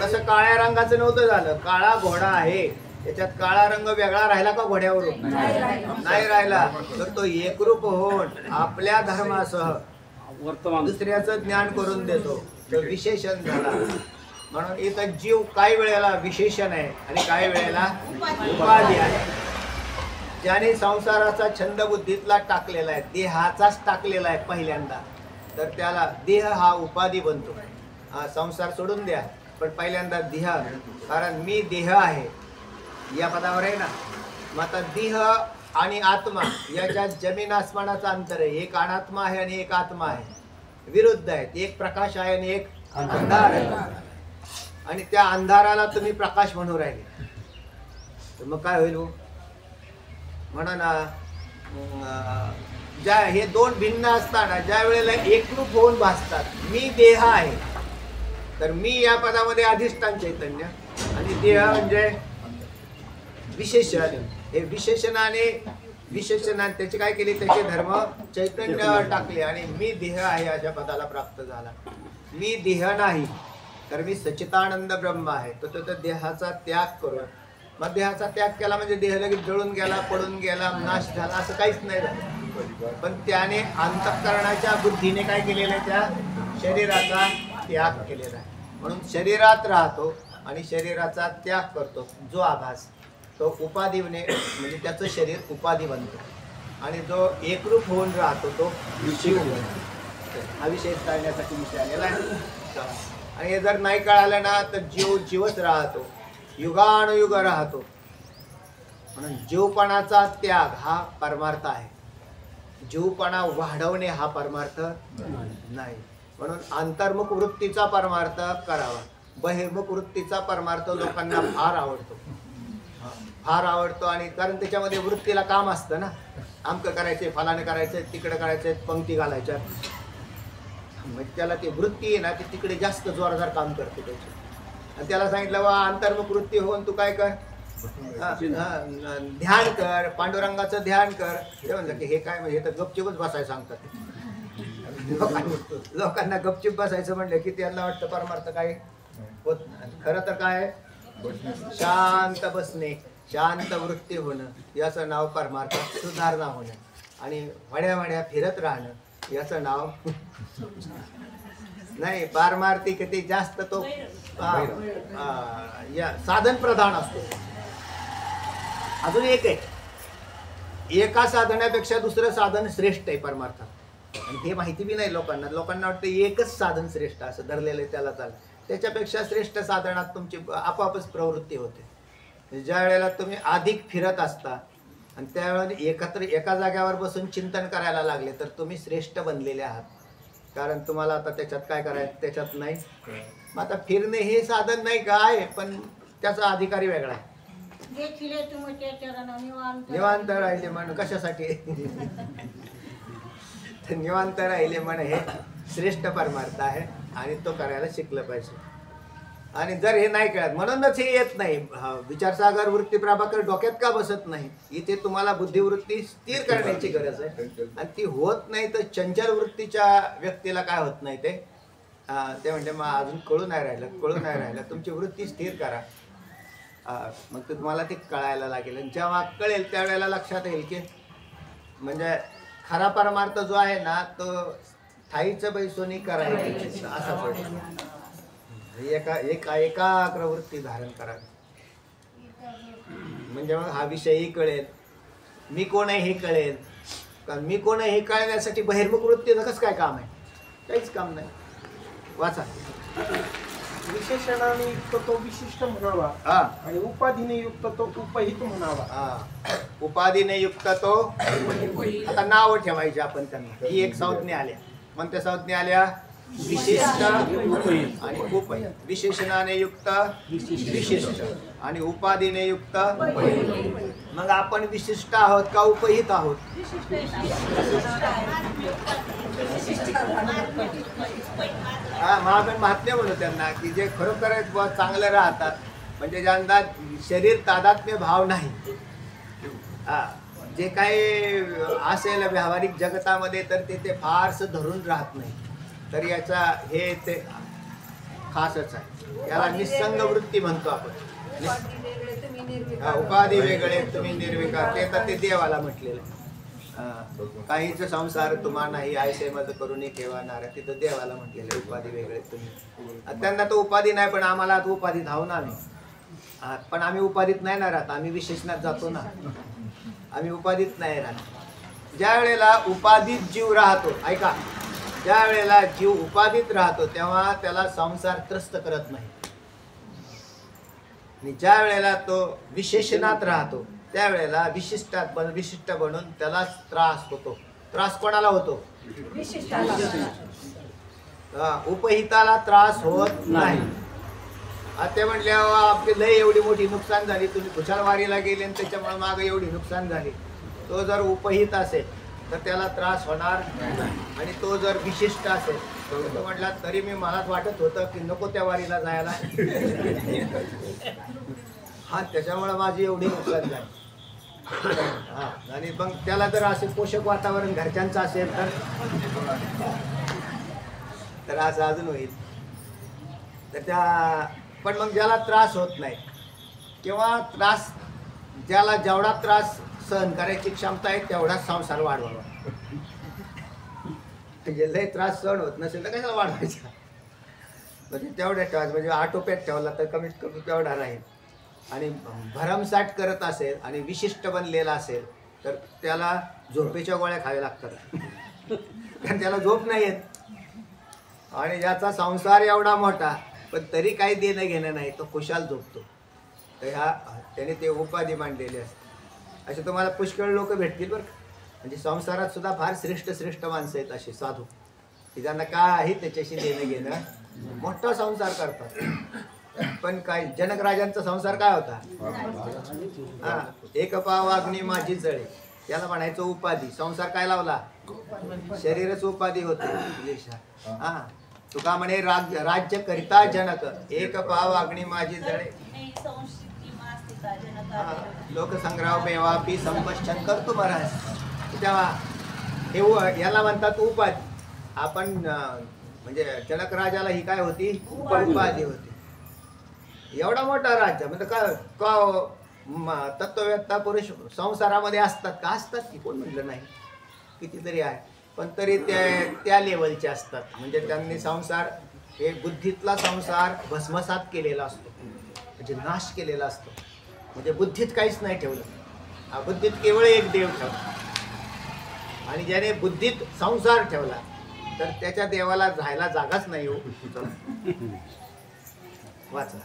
तसं काळ्या रंगाचं नव्हतं झालं. काळा घोडा आहे, त्याच्यात काळा रंग वेगळा राहिला का घोड्यावरून? नाही राहिला. तर तो एकरूप होऊन आपल्या धर्मासह वर्तमान दुसऱ्याचं ज्ञान करून देतो, तो विशेषण झाला. म्हणून इथं जीव काही वेळेला विशेषण आहे आणि काही वेळेला उपाधी आहे. ज्याने संसाराचा छंद बुद्धीतला टाकलेला आहे, देहाचाच टाकलेला आहे पहिल्यांदा, तर त्याला देह हा उपाधी बनतो. संसार सोडून द्या, पण पहिल्यांदा देह, कारण मी देह आहे या पदावर आहे ना. मग आता देह आणि आत्मा याच्यात जमीन आसमानाचा अंतर आहे. एक अनात्मा आहे आणि एक आत्मा आहे, विरुद्ध आहेत. एक प्रकाश आहे आणि एक अंधार आहे. आणि त्या अंधाराला तुम्ही प्रकाश म्हणू राहिले, तर मग काय होईल? म्हणा ना, ज्या हे दोन भिन्न असताना ज्या वेळेला एकरूप होऊन भासतात, मी देह आहे, तर मी या पदामध्ये अधिष्ठान चैतन्य आणि देह म्हणजे विशेषण. हे विशेषणाने त्याचे काय केले? त्याचे धर्म चैतन्य टाकले आणि मी देह आहे अशा पदाला प्राप्त झाला. मी देह नाही, तर मी सच्चिदानंद ब्रह्म आहे. तर देहाचा त्याग करून, मग देहाचा त्याग केला म्हणजे देह लगेच जळून गेला, पडून गेला, नाश झाला असं काहीच नाही झालं. पण त्याने अंतःकरणाच्या बुद्धीने काय केलेलं आहे? त्या शरीराचा त्याग केलेला आहे. म्हणून शरीरात राहतो आणि शरीराचा त्याग करतो. जो आभास तो उपाधीने, म्हणजे त्याचं शरीर उपाधी बनतो. आणि जो एकरूप होऊन राहतो तो शिव बनतो. हा विषय टाळण्यासाठी विषय आलेला आहे. आणि हे जर नाही कळालं ना, तर जीवच राहतो, युगानुयुग राहतो. म्हणून जीवपणाचा त्याग हा परमार्थ आहे. जीवपणा वाढवणे हा परमार्थ नाही. म्हणून अंतर्मुख वृत्तीचा परमार्थ करावा. बहिर्मुख वृत्तीचा परमार्थ लोकांना फार आवडतो, फार आवडतो. आणि कारण त्याच्यामध्ये वृत्तीला काम असतं ना, आमकं करायचंय, फलाने करायचंय, तिकडे करायचंय, पंक्ती घालायच्या. मग त्याला ती वृत्ती आहे ना, ती तिकडे जास्त जोरदार काम करते त्याची. आणि त्याला सांगितलं बा अंतर्मुख वृत्ती होऊन तू काय कर, ध्यान कर, पांडुरंगाचं ध्यान कर. ते म्हणलं की हे काय म्हणजे, हे तर गपचिपच बसायला सांगतात. लोकांना गपचिप बसायचं म्हणलं की त्यांना वाटतं परमार्थ काय होत नाही. खरं तर काय, शांत बसणे, शांत वृत्ती होणं, याचं नाव परमार्थात सुधारणा होणं. आणि वड्या फिरत राहणं याचं नाव नाही. पारमार्थिक ते जास्त तो या साधन प्रधान असतो. अजून एक आहे, एका साधनापेक्षा दुसरं साधन श्रेष्ठ आहे परमार्थात. आणि हे माहिती बी नाही लोकांना. लोकांना वाटतं एकच साधन श्रेष्ठ असं धरलेलं आहे, त्याला चाल. त्याच्यापेक्षा श्रेष्ठ साधनात तुमची आपोआपच प्रवृत्ती होते. ज्या वेळेला तुम्ही अधिक फिरत असता आणि त्यावेळेला एका जाग्यावर बसून चिंतन करायला लागले, तर तुम्ही श्रेष्ठ बनलेले आहात. कारण तुम्हाला आता त्याच्यात काय करायचं त्याच्यात नाही. मग आता फिरणे हे साधन नाही काय, पण त्याचा अधिकारी वेगळा आहे. निवांत राहिले म्हण कशासाठी? तर निवांत राहिले म्हण हे श्रेष्ठ परमार्थ आहे आणि तो करायला शिकलं पाहिजे. आणि जर हे नाही कळत, म्हणूनच हे येत नाही. विचारसागर वृत्ती प्रभाकर डोक्यात का बसत नाही? इथे तुम्हाला बुद्धिवृत्ती स्थिर करण्याची गरज आहे. आणि ती होत नाही तर चंचल वृत्तीच्या व्यक्तीला काय होत नाही ते म्हणजे मग अजून कळू नाही राहिलं. तुमची वृत्ती स्थिर करा, मग तुम्हाला ते कळायला लागेल. आणि जेव्हा कळेल त्यावेळेला लक्षात येईल की म्हणजे खरा परमार्थ जो आहे ना, तो ठाईचं बैसोनी करायचं असा पडतो. एकाग्र वृत्ती धारण करावी, म्हणजे मग हा विषयही कळेल मी कोण आहे हे कळेल. कारण मी कोण आहे हे कळण्यासाठी बहिर्मुख वृत्तीचं कसं काय काम आहे? काहीच काम नाही. वाचा. विशेषणाने युक्त तो विशिष्ट म्हणावा हा आणि उपाधीने युक्त तो उपहित म्हणावा. हा उपाधीने युक्त तो. आता नाव ठेवायचे आपण त्यांना. ही एक संज्ञा आल्या. कोणत्या संज्ञा आल्या? विशिष्ट आणि उपहित. विशेषणाने युक्त विशिष्ट आणि उपाधीने युक्त. मग आपण विशिष्ट आहोत का उपहित आहोत? हा मग आपण महात्म्य म्हणू त्यांना की जे खरोखर चांगलं राहतात, म्हणजे ज्यांना शरीर तादात्म्य भाव नाही. हा जे काही असेल व्यावहारिक जगतामध्ये तर ते फारसं धरून राहत नाही. तर याचा हे ते खासच आहे. याला निसंग वृत्ती म्हणतो आपण. उपाधी वेगळे तुम्ही निर्विकार. ते तर ते देवाला म्हटलेलं आहे. काहीच संसार तुम्हा नाही ऐसे मज करून ठेवणार. तिथं देवाला म्हटलेलं उपाधी वेगळे तुम्ही. त्यांना तो उपाधी नाही, पण आम्हाला तो उपाधी धावणार नाही. पण आम्ही उपाधीत नाही ना राहत. आम्ही विशेषणात जातो ना. आम्ही उपाधीत नाही राहत. ज्या वेळेला उपाधीत जीव राहतो, ऐका, ज्या वेळेला जीव उपाधीत राहतो तेव्हा त्याला संसार त्रस्त करत नाही. आणि ज्या वेळेला तो विशेषणात राहतो त्यावेळेला विशिष्ट बनून त्याला त्रास होतो. त्रास कोणाला होतो? उपहिताला त्रास होत नाही. ते म्हणल्यावर आपली लय एवढी मोठी नुकसान झाली, तुम्ही कुशालवारीला गेले आणि त्याच्यामुळे मागे एवढी नुकसान झाली. तो जर उपहित असेल तर त्याला त्रास होणार नाही. आणि तो जर विशिष्ट असेल तो म्हटला तरी मी मलाच वाटत होतं की नको त्या वारीला जायला. हा त्याच्यामुळे माझी एवढी नुकसान झाली. हा आणि मग त्याला जर असे पोषक वातावरण घरच्यांचं असेल तर असं अजून होईल. तर त्या पण मग ज्याला त्रास होत नाही किंवा त्रास ज्याला जेवढा त्रास सहन करायची क्षमता आहे तेवढाच संसार वाढवावा. म्हणजे लय त्रास सहन होत नसेल तर कशाला वाढवायचा? म्हणजे तेवढ्या ठेवायचं. म्हणजे आटोप्यात ठेवला तर कमीत कमी तेवढा राहील. आणि भरमसाठ करत असेल आणि विशिष्ट बनलेला असेल तर त्याला झोपेच्या गोळ्या खाव्या लागतात. कारण त्याला झोप नाही येत. आणि ज्याचा संसार एवढा मोठा पण तरी काही देणं घेणं नाही, तो खुशाल झोपतो. तर त्याने ते उपाधी मांडलेली असते. असे तुम्हाला पुष्कळ लोक भेटतील बरं. म्हणजे संसारात सुद्धा फार श्रेष्ठ माणसं आहेत असे साधू की ज्यांना काही त्याच्याशी देणं घेणं. मोठा संसार करतात. पण काय जनक राजांचा संसार काय होता? हा एक पाव अग्नी माझी जळे. त्याला म्हणायचं उपाधी. संसार काय लावला? शरीरच उपाधी होते. हा तुका म्हणे राज्य करिता जनक एक पाव अग्नी माझी जळे. लोकसंग्रह बेवापी संपश्चन करतो महाराज. तेव्हा हे याला म्हणतात उपाधी. आपण म्हणजे जनक राजाला ही काय होती? उपाधी होती. एवढा मोठा राज्य म्हणजे का तत्ववेत्ता पुरुष संसारामध्ये असतात का? असतात की, कोण म्हणलं नाही. कितीतरी आहे. पण तरी त्या लेवलचे असतात. म्हणजे त्यांनी संसार हे बुद्धीतला संसार भस्मसात केलेला असतो. म्हणजे नाश केलेला असतो. म्हणजे बुद्धीत काहीच नाही ठेवलं. बुद्धीत केवळ एक देव ठेवला. आणि ज्याने बुद्धीत संसार ठेवला तर त्याच्या देवाला जायला जागाच नाही हो. वाचा.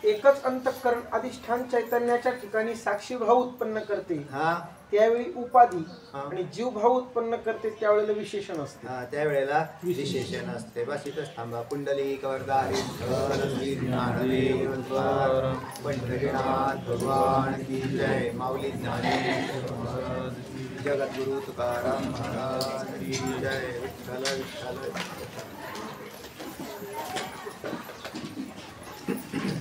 एकच अंतःकरण अधिष्ठान चैतन्याच्या ठिकाणी साक्षीभाव उत्पन्न करते. हा त्यावेळी उपाधी आणि जीवभाव उत्पन्न करते त्यावेळेला विशेषण असते. त्यावेळेला विशेषण असते. बस इथंच थांबा. पुंडलिक वरदारी पंढरीनाथ भगवान की जय. माऊली ज्ञानेश्वर जगद्गुरु तुकाराम महाराज की जय. विठ्ठल विठ्ठल.